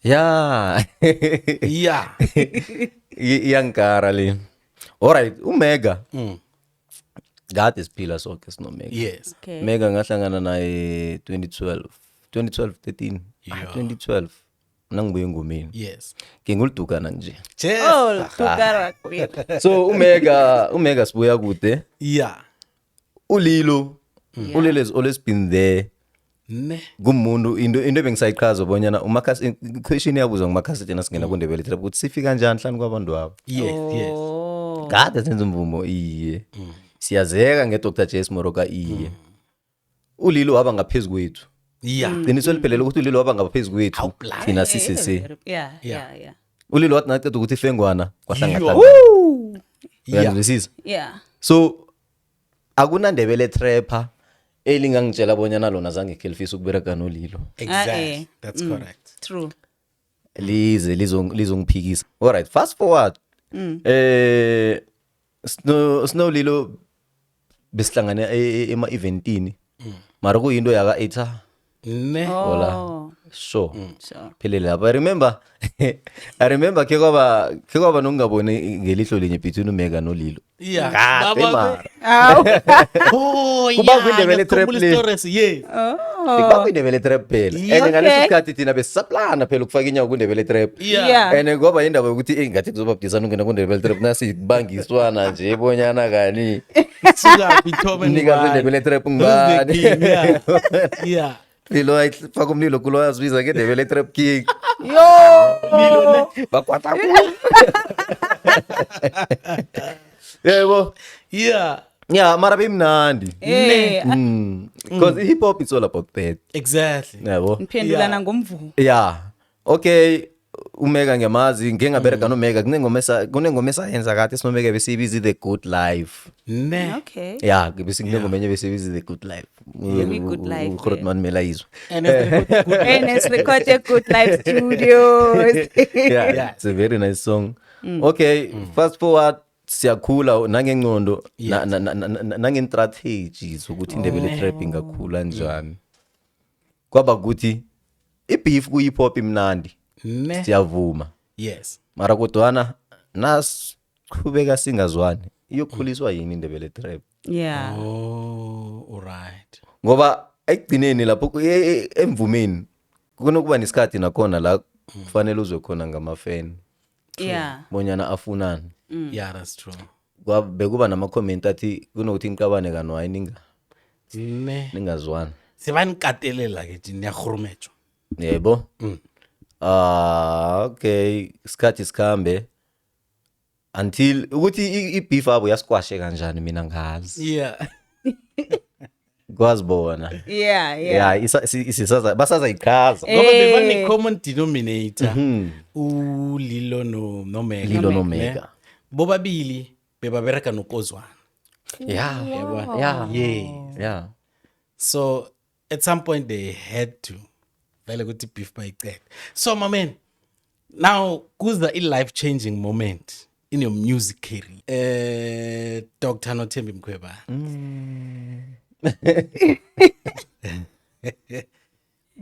Yeah. yeah Iyangikara le. Alright, uMega. Gade siphila sonke sinomega. yes Okay. Mega ngahlangana naye 2012 2012 nangibuye engomeni. yes Ngingulidukana nje. Oh, tukara kwethu. So uMega sibuya kude. yeah uLilo has always been there. ne Kumuntu into ebengisayichaza bonyana umakhasi question yabuzwa ngumakhasi tena singena kuNdebele trap ukuthi sifika njani hlanu kwabantu abo. yes Oh. Kade senza umvumo iye. Siyazeka ngeDr Jess Moroka iye. uLilo waba ngaphezulu kwethu. yeah Qiniso liphelele ukuthi uLilo waba ngaphezulu kwethu. Awublala. Thina Yeah, CCC. yeah. uLilo wathi naqeda ukuthi ifengwana kwahlangana. Woo! Uyazwisisa? Yeah. So akunandebele trapper elingangitshela bonyana lona zange kelifisa ukubereka noLilo. exactly that's correct True. Lize lizongiphikisa. Alright, fast forward. Snow besihlangana ema eventini. Mara kuyinto yaka etha. ne Oh. Sure. Sure. Phelele lapha. I remember ke kwaba nokungaboni ngelihlo linye between uMega noLilo. yeah Kade mara. oh Kuba yeah kwindebele trap ngiyakhumbula le. stories yes Kuba kwindebele trap phela. And ngaleso sikhathi thina besisaplana phela ukufaka inyawo kwindebele trap. yeah And ngoba indaba ukuthi ngathi kuzobabudisana ungena kwindebele trap nasi bangiswana nje ebonyana kani. suka bithome Nika kwindebele trap ngibani. yeah Lilo ayifaka umlilo kulo yazibiza ngendebele trap king. Yo. Bakwata ku. Yebo. yeah Yeah, mara bimnandi. Eh, Because hip hop is all about that. exactly Yebo. niphendulana ngomvumo. Yeah. Okay. uMega ngiyamazi ngingabereka noMega kunengoma esayenza kade sinomega besibiza The Good Life. ne Okay. Yeah, bese kunengoma enye besibiza The Good Life. The Good Life, uGrootman Melayizwa. and it's good Hey, let's record a Good Life Studios. Yeah, it's a very nice song. Okay, fast forward siyakhula nangengcondo nangenstrategies ukuthi indebele trap ingakhula njani. Kwaba ukuthi ibeef ku hip hop imnandi. ne Siyavuma. yes Mara kodwana nasiqhubeka singazwani iyokhuliswa yini indebele trap. Yeah. oh all right Ngoba ekugcineni lapho emvumeni kunokuba nesikhathi nakhona la kufanele uzwe khona ngama-fan Yeah. bonyana afunani. yeah that's true Bekuba nama-comment athi kunokuthi niqabane kanwayi ne ningazwani. sebanikatelela ke niyahurumetsha Yebo. Okay, isikhathi sikhambe until ukuthi ibeef abo yasquashe kanjani mina ngazi. yeah kwazibona yeah isisaza basazayichaza ngoba bevane common denominator ulilo nomega Lilo nomega bobabili bebabereka nokozwana yeah so at some point they had to vele ukuthi beef bayicede. So my man, now kuza i-life changing moment in your music career. Dr. Nothembi Mkhwebane.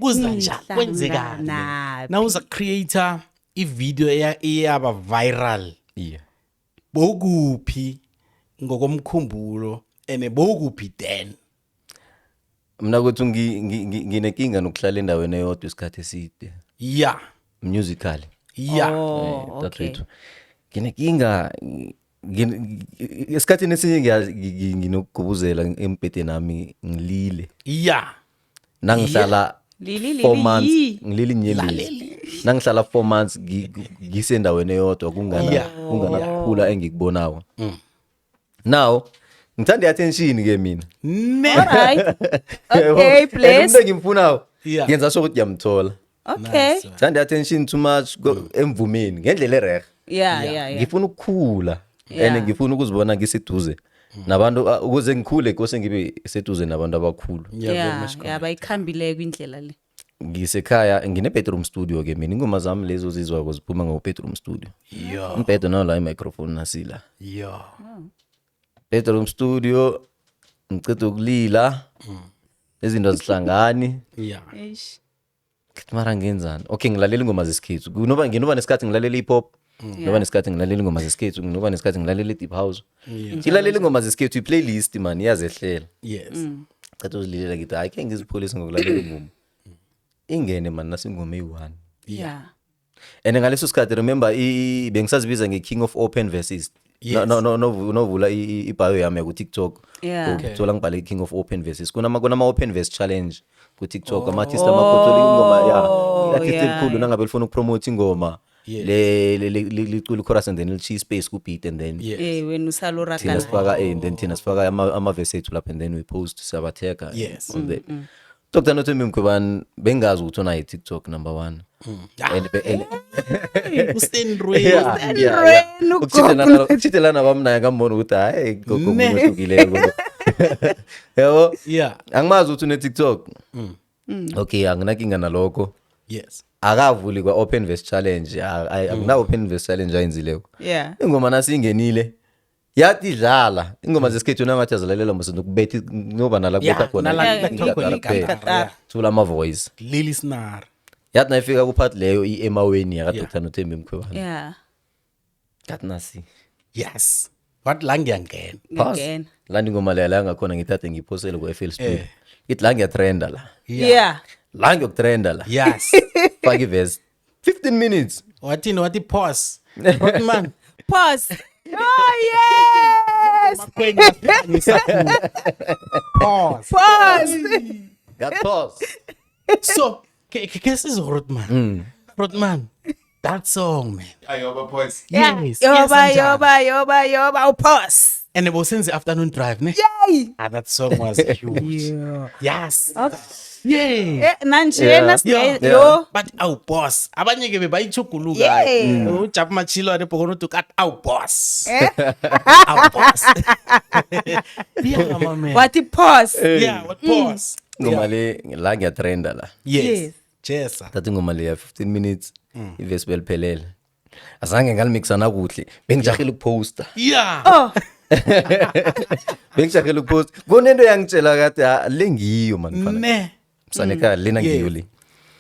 Kuza njani? Kwenzekani? Now uza creator i-video eyaba viral. yeah Bokuphi ngokomkhumbulo ene bokuphi then? mina kuthi nginenkinga nokuhlala endaweni eyodwa isikhathi eside Yeah. musically Yeah. okay nginenkinga esikhathini esinye nginokugubuzela empedeni nami ngilile Yeah. nangihlala Lili, 4 months yi. ngilile nyembezi nangihlala 4 months ngisendaweni eyodwa kunganakukhula engikubonayo now ngithanda attention ke mina alright okay please ngimfunayo Yeah. ngenza sho ukuthi ngiyamthola okay ngithanda attention too much emvumeni ngendlela ereg yeah ngifuna ukukhula Yeah. and ngifuna ukuzibona ngiseduze nabantu ukuze ngikhule kose ngibe seduze nabantu abakhulu yeah bayikhambileke indlela le ngisekhaya ngine bedroom studio ke mina ingoma zami lezo zizwa ziphuma ngo bedroom studio Yo. umbhedo nawo la i-microphone nasila Yo. bedroom studio ngiceda ukulila izinto zihlangani Yeah. eish ngithi mara ngenzani okay ngilalela ingoma zesikhethu nginoba nesikhathi ngilalela hip hop ngoba nesikhathi ngilalela ingoma zesikhethu ngoba nesikhathi ngilalela deep house ngilalela ingoma zesikhethu i-playlist man iyazehlela Yes. cathi uzililela ngithi hayi ke ngizipholise ngokulalela ingoma ingene man nasingoma eyi-1 yeah and ngaleso sikhathi remember bengisazibiza nge-king of open verses Yes. novula ibhayo yami ku-TikTok Yeah. uthola ngibhale king of open verses kunama open verse challenge ku-TikTok ama-artist amakhothola ingoma i-artist elikhulu nangabe lifuna ukupromote ingoma licula i-chorus and then lichi space ku-beat and then wena usalora thina sifaka then thina sifaka ama-verse ethu lapha and then we post siyabathega Yes. on the Dr. Nothembi Mkhwebane bengazi ukuthi unayo i-TikTok number 1 ukuchithelana bamnaye ngambona ukuthi hayi gogohlukileko yabo Yeah. angimazi ukuthi une-TikTok okay anginakinga nalokho Yes. akavuli kwa-open verse challenge akuna-open verse challenge ayenzileko yeah ingoma nasiyingenile yathi idlala ingoma zesikhethu nangathi azalalela mase nokubetha noba nala kubetha khona thula ama-voice Lily Snar. yathi nayifika kuphathi leyo i-emaweni yakadr Nothembi Mkhwebane yeah yathi nasi Yes. What la ngiyangena. again landi ingoma leya la yangakhona ngithathe ngiyiphosele ku-FL Studio ithi la ngiyatrenda la yeah la ngiyokutrenda la Yes. faka ivesi 15 minutes Wathi pause. Rodman. pause oh yes Pause. pause ngapause So, ke sizwe Rodman. Rodman. That song, man. Ayoba boys. Yes. yoba pause And it was since the afternoon drive, ne? yay That song was huge. Yes. Yeah. nanjena Yeah. yo But our boss, abanye ke bebayichuguluka. Yeah. Ujap machilo ade pokono to cut our boss. Our boss. Yeah, my man. wathi pause Yeah, what boss? ingoma le la ngiyatrenda la Yes. Chesa. thatha ingoma le ya 15 minutes ivesi beliphelele azange ngalimixana kuhle bengijahile ukuposta Yeah. bengijahile ukuposta konento yangitshela kade le ngiyo man mfana Ne. msaneka lena ngiyo le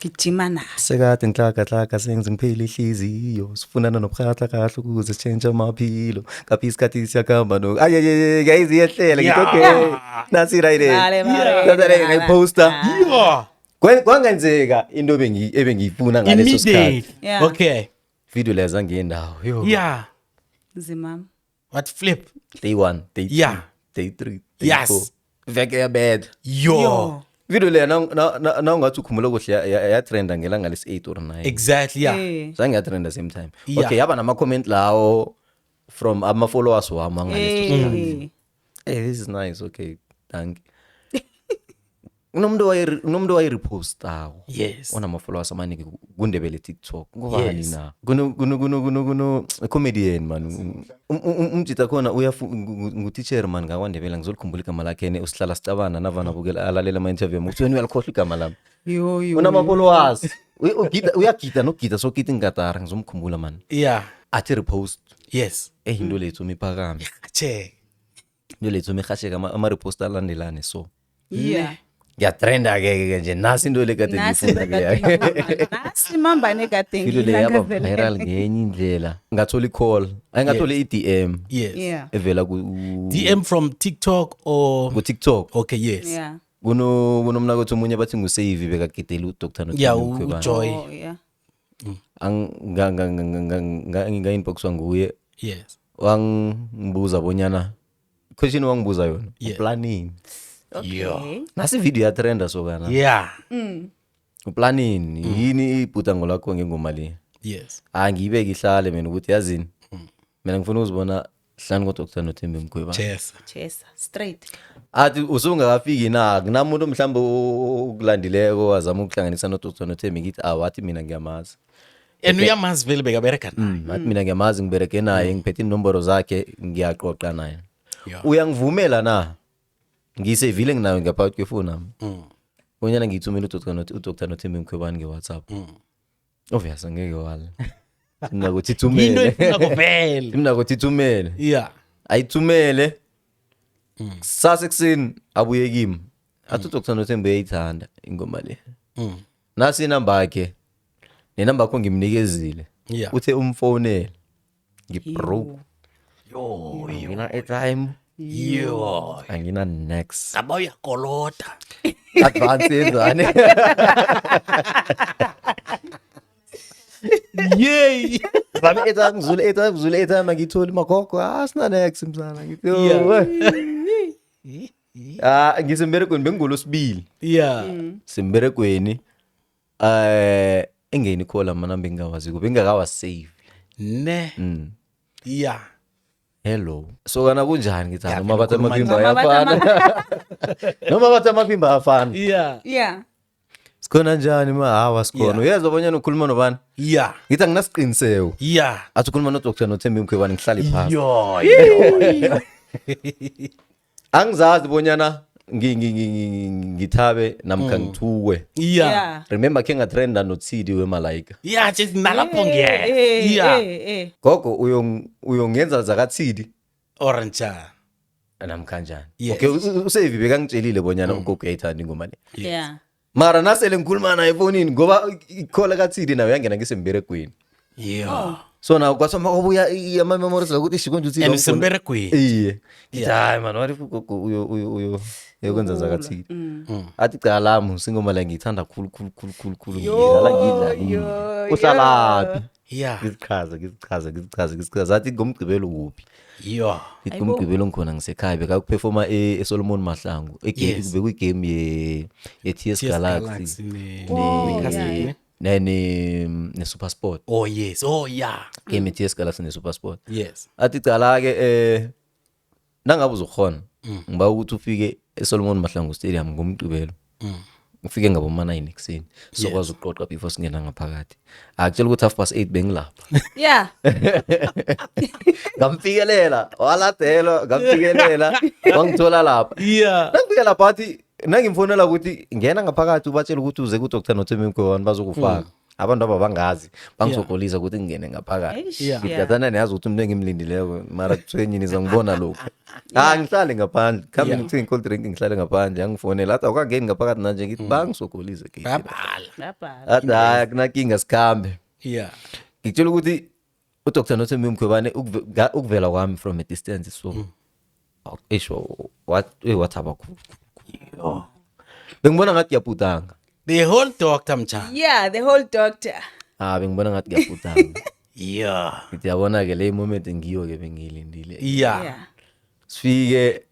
gijima na sekade nhlaka sengize ngiphele ihliziyo sifunana nobuhatla kahle ukuze sitshentshe amaphilo kaphi isikhathi siyakhamba no ayeyeye guys iyehlela ngithi okay nasi right Vale, there ngayiposta Yeah. kwangenzeka into ebengiyifuna ngaleso sikhathi Immediate. Yeah. Okay. video lezo ngiyendawo yo Yeah. zimama What flip? day 1 day 2 Yeah. day 3 day Yes. 4 veke ya bed Yo. video leya na ungathi ukhumula kuhle yatrenda ngelanga lesi-8 or 9 Exactly. Yeah. zange yatrenda same time Yeah. okay yaba nama-comment lawo from ama-followers wami angaleso sikhathi eh hey this is nice okay thank you kunomuntu wayirepostawo Yes. onama followers amaningi kundebele TikTok ngubani na kuno comedian man umjita khona ngutitcher man ngakwandebela ngizolikhumbula igama lakhe usihlala sicabana navana bukela alalela ama interview mthweni uyalkhohlwa igama lami unama followers uyagida nokugida sokita ingatara ngizomkhumbula man Yeah. athi repost Yes. into lethu miphakame Che. into lethu mihasheka ama repost alandelane so Yeah. ngiyatrenda ke nje nasi into le kade ngifuna ke nasi mambane kade into le yaba ngilangazelela. viral ngenye indlela ngathola i-call ayingathole i-DM Yes. Yeah. evela ku DM from TikTok or TikTok okay, yes. Yeah. kunomna kwethu omunye bathi ngusave bekagidela uDr. Yeah, Nothembi uJoy. Oh, yeah. nga-inboxwa nguye Yes. wangibuza bonyana question wangibuza yona Yeah. uplanini Okay. nasi video yatrenda sokana Yeah. uplanini yini ibhudango lakho ngengoma le Yes. angiyibeke ihlale mina ukuthi yazini mina ngifuna uzibona hlani kodr. Nothembi Mkhwebane Chesa. Chesa straight. athi usungakafiki na kunamuntu mhlawumbe ukulandileko wazama ukuhlanganisa noDr. Nothembi ngithi wathi mina ngiyamazi And uyamazi vele bekabereka naye. athi mina ngiyamazi ngibereke naye ngiphethe inomboro zakhe ngiyaqoqa naye Yeah. uyangivumela na ngisevile nginayo ngaphakathi kwefoni nami bonyana ngiyithumela uDr. Nothembi Mkhwebane nge-WhatsApp obvious angeke wala minakuthi Into ithumele efuna kuvela. minakuthi ithumele Yeah. ayithumele sasekuseni abuye kimi athi uDr. Nothembi uyayithanda ingoma le nasi inamba yakhe nenamba yakho ngimnikezile Yeah. uthe umfonele ngibroke ngina airtime Yo. angina next Saba uyakolota. advance yenzane Yay. zami airtime ngitholi magogo sina next mzana ngithi ngisemberegweni bengingolosibili Yeah. semberegweni engeni call manamba engingawaziko bengingakawasave Ne. Yeah. hello so kana kunjani ngithi Yeah, noma bathi ngikhuluma amaphimba nje. ayafana noma bathi amaphimba ayafana Yeah. Yeah. sikhona njani hawa sikhona Yeah. uyezwa bonyana ukhuluma nobani Yeah. ngithi anginasiqiniseko Yeah. athi ukhuluma noDr. Nothembi Mkhwebane ngihlale phasi Yo. angizazi bonyana ngithabe namkha ngithuwe Yeah. Yeah. remember khe ngatrenda notsidi wemalaika Yeah, just nalapho ngiyena. Eh, Yeah. eh. gogo uyongenza zakatsidi Orange. namkhanjani Yes. okay usevi bekangitshelile bonyana ugogo uyayithanda ingoma le Yeah. mara nasele ngikhuluma naye efonini ngoba ikhola katsidi nayo yangena ngisemberegweni Yo. so na kwasoma obuya ama-memories lakuthi shikonje utsidi And wamfuna. usemberegweni. iye ngithi hayi man warifu ugogo uyokwenza zakatsidi athi cala lami singoma la ngiyithanda khulu ngidlala uhlalaphi Yeah. ngizichaza athi ngomgqibelo kuphi Yo. ithi ngomgqibelo ngikhona ngisekhaya bekakuperforma eSolomon Mahlangu Yes. bekuyigame ye-TS Galaxy ne-Supersport Oh yes. Oh yeah. game ye-TS Galaxy ne-Supersport Yes. athi cala-ke nangabe uzokhona ngiba ukuthi ufike eSolomon Mahlangu Stadium ngomgqibelo ngifike ngaboma-9 ekuseni sokwazi ukuqoqa before singena ngaphakathi akutshela ukuthi 8:30 bengilapha Yeah. ngamfikelela waladelwa ngamfikelela wangithola lapha Yeah. nangifike lapha athi nangimfonela ukuthi ngena ngaphakathi ubatshela ukuthi uze kuDr. Nothembi Mkhwebane bazokufaka abantu aba bangazi bangisokolisa ukuthi ngingene ngaphakathi Yeah. ngigathana niyazi ukuthi umuntu engimlindileko mara kuthiwe niza ngibona lokhu ngihlale ngaphandle khambe ngithinga i-cold drink ngihlale ngaphandle yangifonela athi awukangeni ngaphakathi nanje ngithi bangisokolise ke Babhala. Lapha. athi hayi akunakinga sikhambe Yeah. ngitshela ukuthi uDr. Nothembi Mkhwebane ukuvela kwami from a distance so esho wathaba khulu bengibona ngathi ngiyabhudanga The whole doctor mchana. Yeah, the whole doctor. bengibona ngathi ngiyabhudanga Yeah. ngithi yabona-ke le moment ngiyo-ke bengiyilindile Yeah. Yeah. sifike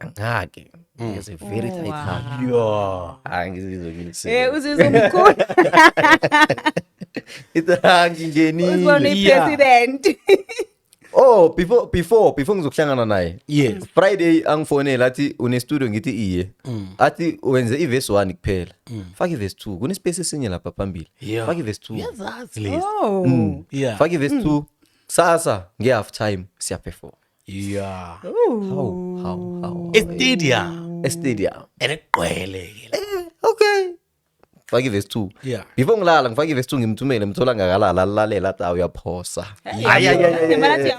ngake it's a very tight hug Yo. ngizizwe ngiliseke Uzizwa mkhulu. ithi Uzibona ngingenile Yeah. i-president. Oh, before ngizokuhlangana naye. Yes. Friday angifonela athi une studio ngithi iye. Athi wenze iverse 1 kuphela. Faka iverse 2. Kune space esinye lapha phambili. Yeah. Faka iverse 2. Yazazi lezi. Oh. Yeah. Faka iverse 2. Sasa nge half time siya perform. Yeah. How? Estadium. Stadium. Elegqwele ke. Okay. Faka iverse 2. Yeah. Before ngilala ngifaka iverse 2 ngimthumele ngimthola ngakalala lalela athi uyaphosa.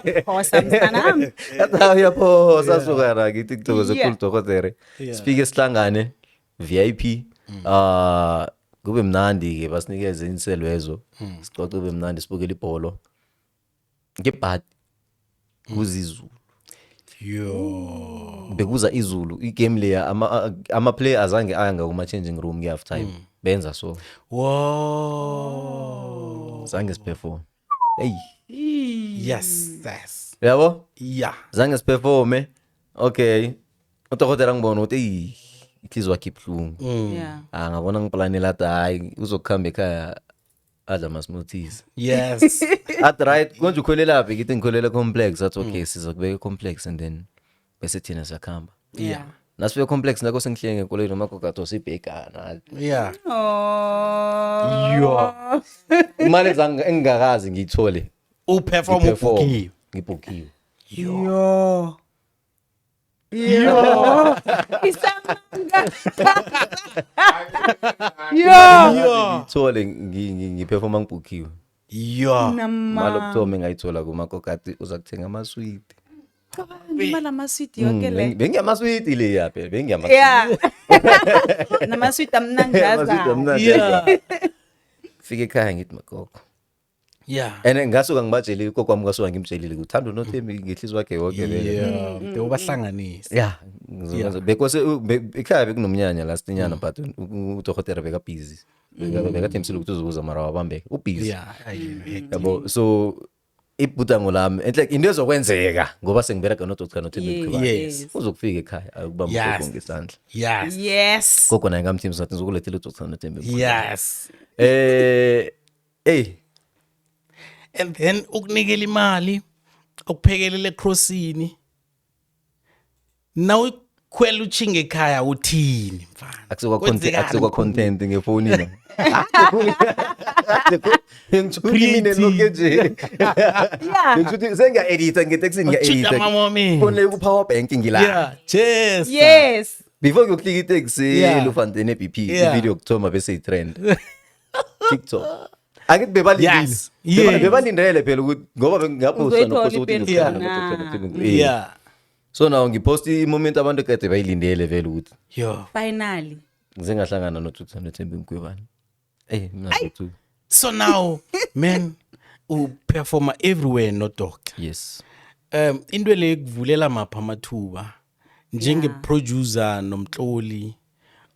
Uyaphosa msanami. Athi uyaphosa sokana ngithi ngithokoze Yeah. khulu dokotela. Speak sihlangane VIP. Kube mnandi ke basinikeze inselwezo. Sicoce kube mnandi sibukele ibhola. Ngebhadi kuzizulu. Yo. Bekuza izulu igame leya ama player azange anga kuma changing room nge half time benza so Wow. zange siperform hey Yes. yabo Yeah. zange siperforme okay udokotela ngibona ukuthi inhliziyo yakhe ibhlungu Yeah. ngabona ngiplanela athi hayi uzokuhamba ekhaya adla ama smoothies Yes. at right konje ukholela phi ngithi ngikholela complex athi okay siza kubeka complex and then bese thina siyakhamba Yeah. nasifike complex nako sengihlenge enkolweni amagogato sibhekana Yeah. Oh. Yo. imali zange engingakazi ngiyithole Uperform ubhukiwe. ngibhukiwe Yo. Isamanga. ngiyithole ngiperforma ngibhukiwe Yo. imali okuthome ngayithola kumakogati uza kuthenga amaswiti Imali amaswiti yonke le. bengiyamaswiti le yaphe Yeah. Namaswiti amnangaza. Yeah. fike ekhaya ngithi magogo Yeah. and ngasuka ngibajele kokwami ngasuka ngimtshelile uthanda uNothembi ngehliziyo yakhe yonke vele Yeah. Ubahlanganisa. yeah because ekhaya bekunomnyanya last nyana but udokotela beka busy bekathembisile ukuthi uzobuza mara wabambeka ubusy Yeah. yabo so ibhudango lami enhle into ezokwenzeka ngoba sengibereka noDr Nothembi Mkhwebane Yes. uzokufika ekhaya akubamba Yes. ugogo ngesandla Yes. Yes. gogo naye ngamthembisa ukuthi ngizokulethela uDr Nothembi Mkhwebane Yes. hey And then ukunikela imali ukuphekelela ecrossini. Now ukhwela uchinge ekhaya uthini mfana? akusekwa content ngefoni na ngithuki mina lonke nje ngithuki sengiya edita ngetext ngiya edita phone le ku power bank ngila Yeah. Cheers. Yes. before ngiyokhlika itext Yeah. lufantene BP Yeah. video kuthoma bese itrend TikTok akithi bebalindile Yes. Yes. bebalindele phela ukuthi ngoba ngaphosta Uzoyithola nopost ukuthi ipendulo. ngikukhona Yeah. so now ngipost i-moment abantu kade bayilindele vele ukuthi Yo. Finally. ngize ngahlangana noDr Nothembi Mkhwebane mina ngithi So now, man, uperforma everywhere no doctor. yes Into le kuvulela mapha amathuba njenge-producer nomtloli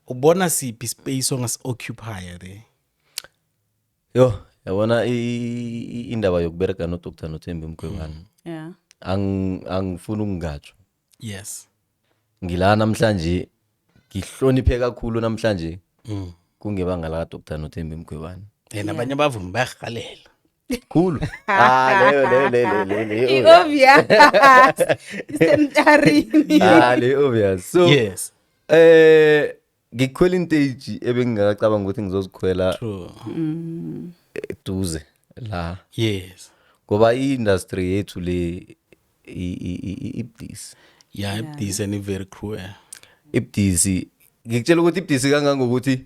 ubona siphi space ongasi-occupy there? yo yabona indaba yokubereka noDr Nothembi Mkhwebane Yeah. angifuni ukungatsho Yes. ngila namhlanje ngihloniphe kakhulu namhlanje kungebanga la Dr Nothembi Mkhwebane Abanye abavumi bayahalela. khulu le Obvious. Isemtarini. le obvious so Yes. ngikhwela intage ebengingacabanga ukuthi ngizozikhwela True. eduze la Yes. ngoba i-industry yethu le ibdisi Yeah, this and very cruel. ibdisi ngikutshela ukuthi ibdisi kangangokuthi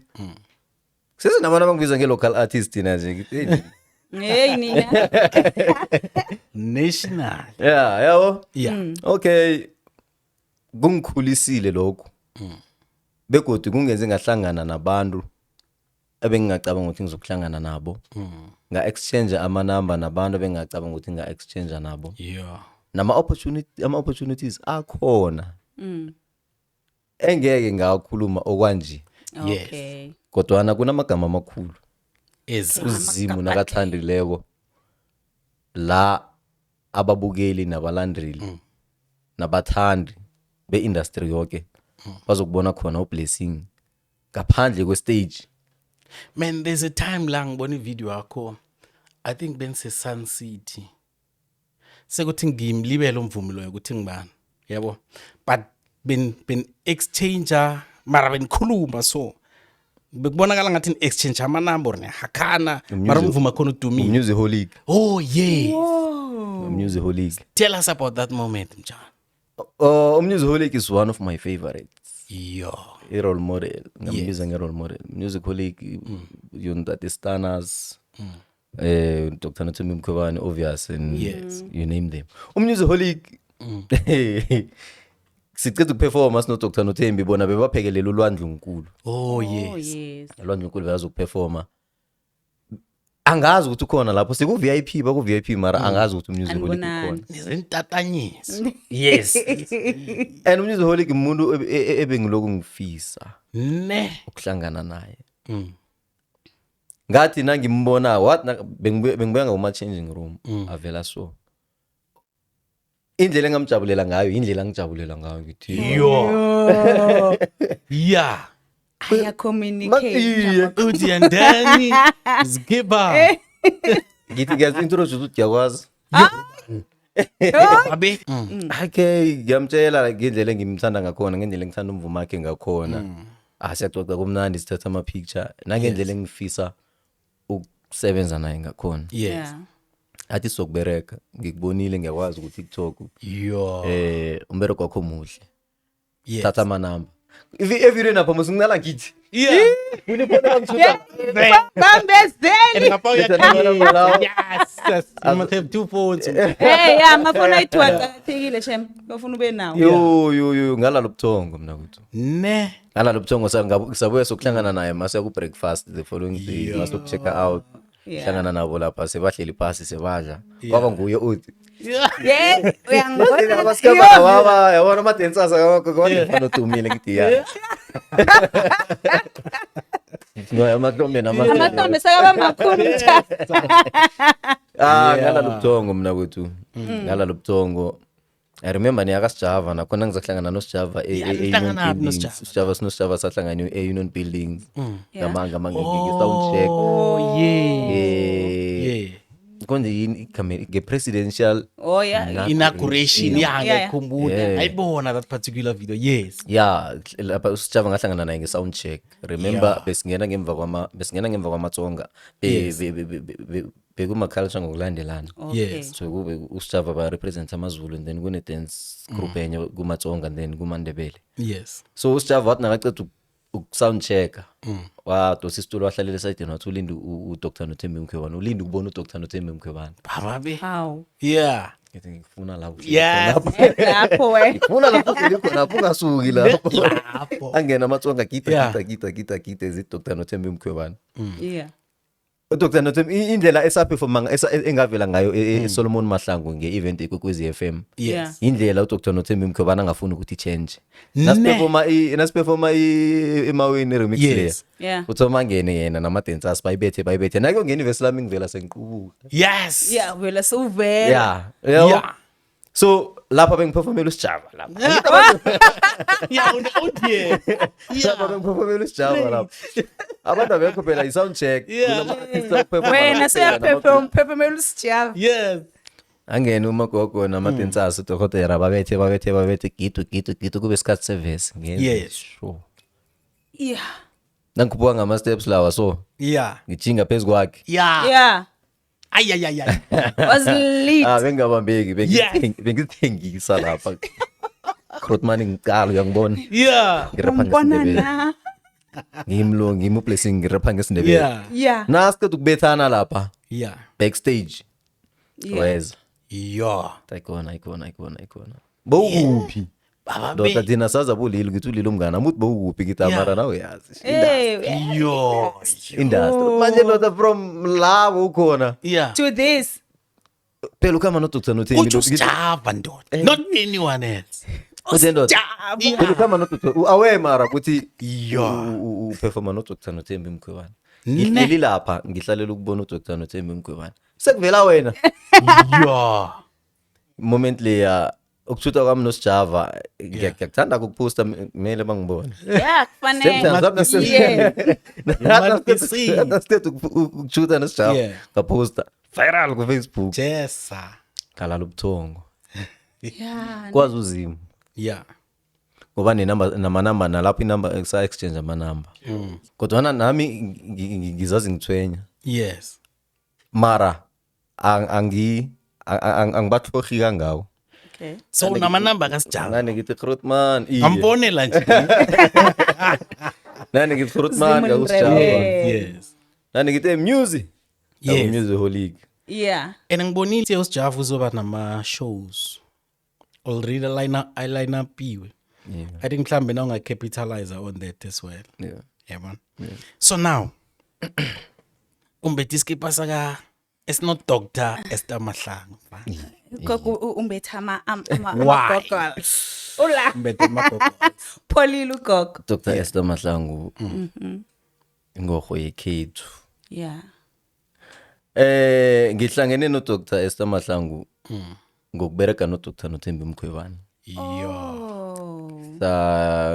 sesinabantu abangibiza nge-local artist na nje ngithi Hey nina. National. yeah yabo Yeah. okay kungikhulisile lokho begodwa kungenze ngahlangana nabantu ebengingacabanga ukuthi ngizokuhlangana nabo nga-exchange amanamba nabantu ebengingacabanga ukuthi nga-exchange nabo Yeah. ama-opportunities akhona engeke ngakhuluma okwanje Okay. kodwana kunamagama amakhulu Is uzimu nakathandileko la ababukeli nabalandeli nabathandi be-industry yonke bazokubona khona ublessing ngaphandle kwe-stage man, there's a time la ngibona ivideo yakho. I think bense Sun City. sekuthi ngimlibele umvumi loyo ukuthi ngibani yabo but ben exchanger mara benikhuluma so bekubonakala ngathi exchange amanamba ne hakana mara umvuma khona udumile Musicaholic. oh yes Musicaholic. tell us about that moment mjani Musicaholic is one of my favorites. yo A role model. Ngambiza nge-role model. Musicaholic, Yuntate Stanas, Dr. Nothembi Mkhwebane, obvious, and Yes. you name them. Musicaholic, siceda ukuperforma sino Dr. Nothembi bona bebaphekelela ulwandle unkulu. oh yes yes Ulwandle unkulu beyazokuperforma. Angazi ukuthi ukhona lapho siku VIP baku VIP mara angazi ukuthi Musicaholic ukhona. nizentatanyisa Yes. And Musicaholic umuntu ebengiloku ngifisa ne ukuhlangana naye. Ngathi nangimbona what bengibuya ngoma changing room avela so. Indlela engamjabulela ngayo indlela engijabulela ngayo ngithi yo yeah aya communicate uthi andani skiba ngithi ngiyazintroduce ukuthi yakwazi. abe Okay, ngiyamtshela ngendlela engimthanda ngakhona ngendlela engithanda umvumo wakhe ngakhona. Siyaxoxa kumnandi sithatha ama picture nangendlela engifisa ukusebenza naye ngakhona. yes yeah Athi sokubereka ngikubonile ngiyakwazi ukuthi TikTok yo umbereko wakho muhle. yes Thatha ama number. Every napha musinginala ngithi. yeah bambezeli yes you must have two phones yeah amafoni ayithiwa aqakathekile shem bafuna ube nawo Yo ngala lobuthongo mina kuthi. ne Ngala lobuthongo sabuya sokuhlangana naye mase ku breakfast the following day mase ku check out. Yeah. Hlangana nabo lapha sebahleli phasi sebadla. Kwaba nguye uthi. yes uyangibona Abasikaba baba yabona ama dancers akho kodwa mfana utumile ngithi ya. No amatombe amatombe sakaba makhulu ngala lobuthongo mina kwethu. Ngala lobuthongo. I remember ni akasijava nakhona ngizahlangana noSijava nihlangana naphi noSijava? Sijava sahlangana Union Buildings ngamanga sound check. oh yeah Eh konje yini nge-presidential oh yeah inauguration Yeah. yangekhumbula Yeah. ayibona that particular video yes yeah lapha uSijava ngahlangana naye nge-sound check. Remember besingena ngemva kwamatsonga bekuma culture ngokulandelana. Yes. So kube uSijava ba represent amaZulu and then kune dance group enye kumatsonga and then kumaNdebele. yes So uSijava wathi nakaceda ukusound checker wadosa isitulo wahlalele esayidini wathi ulinde uDr Nothembi Mkhwebane ulinde ukubona uDr Nothembi Mkhwebane. bababe how yeah Ngithi ngifuna la yes lapho we ngifuna lapho khona ungasuki lapho lapho angena amatsonga Yeah. gita ezi Dr Nothembi Mkhwebane. yeah Dr Nothembi indlela esaperformanga engavela ngayo eSolomon Mahlangu nge-event eKwekwezi FM. yes Indlela uDr Nothembi Mkhwebane angafuni ukuthi change. Ne. Nasiperforma emaweni remix Yes. layer. yeah Uthoma ngene yena nama dancers bayibethe nake ngene verse lami ngivela sengiqubuka. yes yeah vela suvela yeah So lapha bengiperformela uSijava lapha. yeah yeah Lapha bengiperformela uSijava lapha. Abantu abekho phela i-sound check. Yeah. wena seyaphefumela usijava yes Angene umagogo nama dancers udokotela babethe gitu kube isikhathi service ngenze. Yes. Sure. yeah Nangikhuphuka ngama steps lawa so yeah ngijinga phezukwakhe. yeah yeah ay ay ay ay was lit Bengabambeki Yeah. bengithengisa lapha. Krotman ngicala uyangibona. yeah Ngirapha umbona ngesindebele. na Ngimlo blessing ngirapha ngesindebele. yeah yeah Nasiqeda ukubethana lapha yeah backstage. yeah Weza. yeah Ayikona. Bowuphi? bababe Dota thina saza bulilo ngithi ulilo mngana amuthi bowuphi ngithi Yeah. amara nawe yazi. hey yo Industry. Manje Dota from la ukhona. yeah To this Phela ukhama no Dr Nothembi uthi usijava ndoda not anyone else Uthi ndoda. usijava Phela ukhama no Dr awe mara ukuthi yeah uperforma no Dr Nothembi Mkhwebane. Ne. Ngihleli lapha ngihlalela ukubona uDr Nothembi Mkhwebane. Sekuvela wena. yeah Moment leya ukuthutha kwami noSijava ngiyakuthanda ukuposta kumele bangibone. yeah kufanele must be seen. That's ukuthutha noSijava Yeah. ngaposta viral ku Facebook. jesa kalala ubuthongo Yeah. kwazi uzimo Yeah. ngoba namanamba nalapho inamba sa exchange amanamba kodwa nami ngizazi ngithwenya Yes. mara angibathohi kangawo Okay. So namanamba kasijanga. nani ngithi Grootman Ambonela nje. nani ngithi Grootman Zimu ngakusijaba Ndebele. Yes. nani ngithi music Yes. music holic Yeah. And ngibonile usijavu uzoba nama shows. Already line up iwe. yeah I think mhlambe na unga capitalize on that as well. yeah Yeah man. So now umbetiskipa saka it's not Dr. Esther Mahlangu. Gogo umbetha Why? amagogo. Ula. Umbethe magogo. Pholile ugogo. Dr. Esther Mahlangu ingorho yekhethu Yeah. ngihlangene no Dr. Esther Mahlangu ngokubereka no Dr. Nothembi Mkhwebane Yo.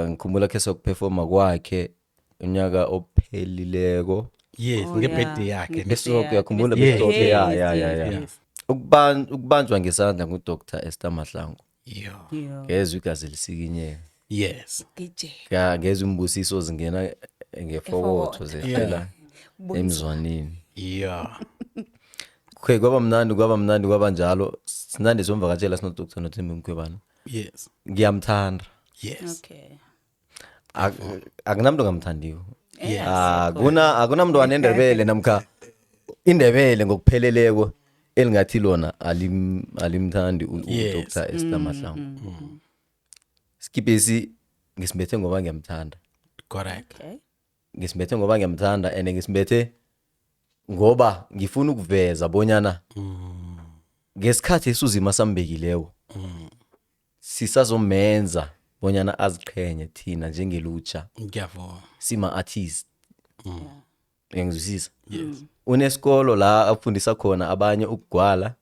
ngikhumbula ke sokuperforma kwakhe unyaka ophelileko Yes, ngebirthday yakhe. besoke yakhumbula Yes. besoke Yes, ya yes. ukubanjwa ngesandla nguDr. Esther Mahlangu Yo. Yo. ngezwe igazi lisikinyeka Yes. DJ. ngezwe imbusiso zingena ngefokotho zehlela emzwanini Yo. okay kwaba mnandi kwaba njalo sinandi somvakatshela sino Dr. Nothembi Mkhwebane Yes. ngiyamthanda Yes. Okay. akunamntu ngamthandiyo Yes. akunamntu wanendebele namkha indebele ngokupheleleko elingathi lona alimthandi Yes. Dr. Esther Mahlangu skipesi ngisimbethe ngoba ngiyamthanda Correct. Okay. ngisimbethe ngoba ngiyamthanda and ngisimbethe ngoba ngifuna ukuveza bonyana ngesikhathi esuzima sambekileko sisazomenza bonyana aziqhenye thina njengelutsha Ngiyavuma. sima artist ngizwisisa unesikolo la afundisa khona abanye ukugwala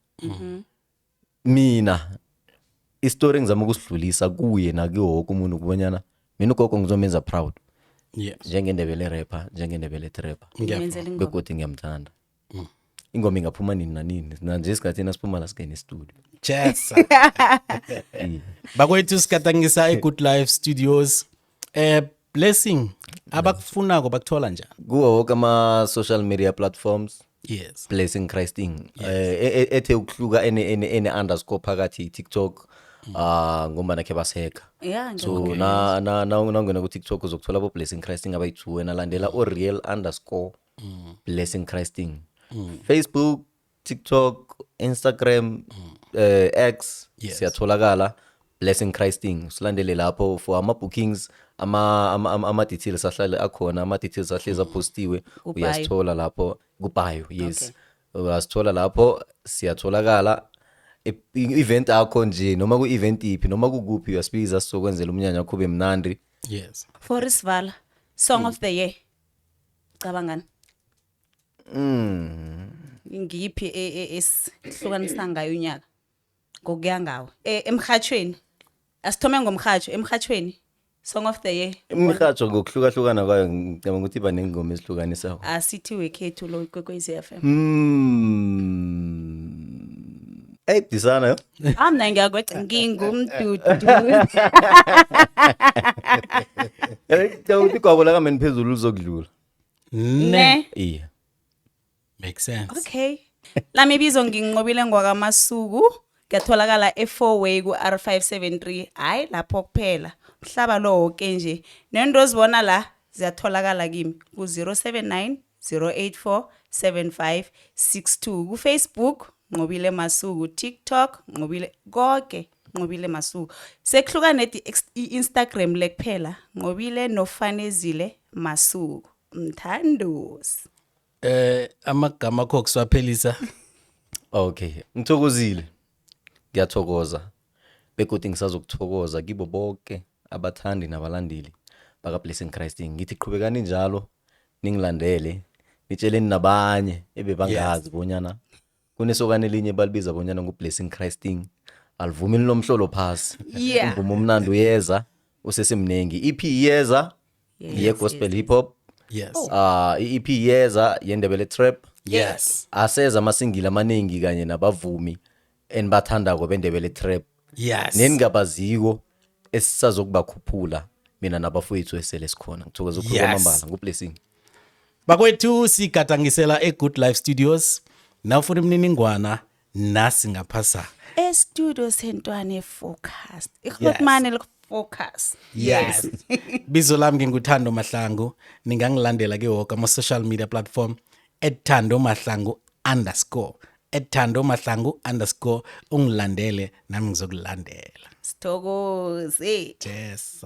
mina istory ngizama ukusidlulisa kuye nakuwo wonke umuntu kubonyana mina ugogo ngizomenza proud Yes. njengendebele rapper njengendebele trapper Ngiyenzela ingoma. begodwa ngiyamthanda ingoma ingaphuma nini nanini nanje isikhathini asiphuma la singene studio Chesa. Bakwethu sikatangisa eGood Life Studios. Blessing abakufunako bakuthola njani? kuwo wonke ama-social media platforms Yes. Blessing Christing ethe ukuhluka ene underscore phakathi TikTok ngoba nakhe baseka Yeah. so na ku-TikTok uzokuthola bo Blessing Christing abayi-2 wena landela o-real underscore Blessing Christing Facebook, TikTok, Instagram, X Yes. siyatholakala Blessing Christing silandele lapho for ama-bookings ama-details ahlale akhona ama-details ahlezi apostiwe Kubayo. uyasithola lapho kubayo yes uyasithola lapho siyatholakala event akho nje noma ku-event iphi noma kukuphi uyasibiza sizokwenzela umnyanya wakho ube mnandi Yes. Forest Vala. Song of the year. Cabangani. Ngiyiphi esihlukanisa ngayo unyaka? Ngokuya ngawe. Emhathweni. Asithome ngomhathweni, emhathweni. Song of the year. imirhatsho ngokuhlukahlukana kwayo ngicabanga ukuthi iba nengoma ezihlukanisako Asithi wekhethu lo kwekwezi FM. disana yo Amna ngiyakweca ngingumdudu. ukuthi igwabo lakameni phezulu luzokudlula Ne. iya Makes sense. Okay. La mibizo nginqobile ngwakamasuku. Kuyatholakala e4 way ku R573. Hayi lapho kuphela. Mhlaba lo wonke nje. Nento ozibona la ziyatholakala kimi ku 079 084 7562 ku Facebook Nqobile Masuku, TikTok Nqobile konke Nqobile Masuku. Sekuhluka neti Instagram lekuphela Nqobile nofanezile Masuku. Mthandosi. Amagama akho kuswaphelisa. okay ngithokozile ngiyathokoza begodwa ngisazokuthokoza kibo bonke abathandi nabalandeli baka Blessing Christing ngithi qhubekani njalo ningilandele nitsheleni nabanye ebebangazi bonyana kunesokane elinye balibiza bonyana nguBlessing Christing alivumi lomhlolo phasi Yeah. umvumo omnandi uyeza usesemnengi EP yeza ye gospel hip hop Yes. i-EP yeza yendebele trap Yes. aseza amasingile amaningi kanye nabavumi enibathandako bendebele trap Yes. neningabaziko esisazokubakhuphula mina nabafowethu esele sikhona ngithokoza ukukhuluma Yes. kwamambala ngublessing Bakwethu sigadangisela eGood Life Studios. Nawufuna imininingwana nasi ngaphasa. Estudio sentwane focus. Ikhotmane focus. Yes. Bizo lami nginguthando Mahlangu. Ningangilandela ke wonke ama social media platform @thandomahlangu_. @thandomahlangu_. Ungilandele nami ngizokulandela. Sithokoze. Yes.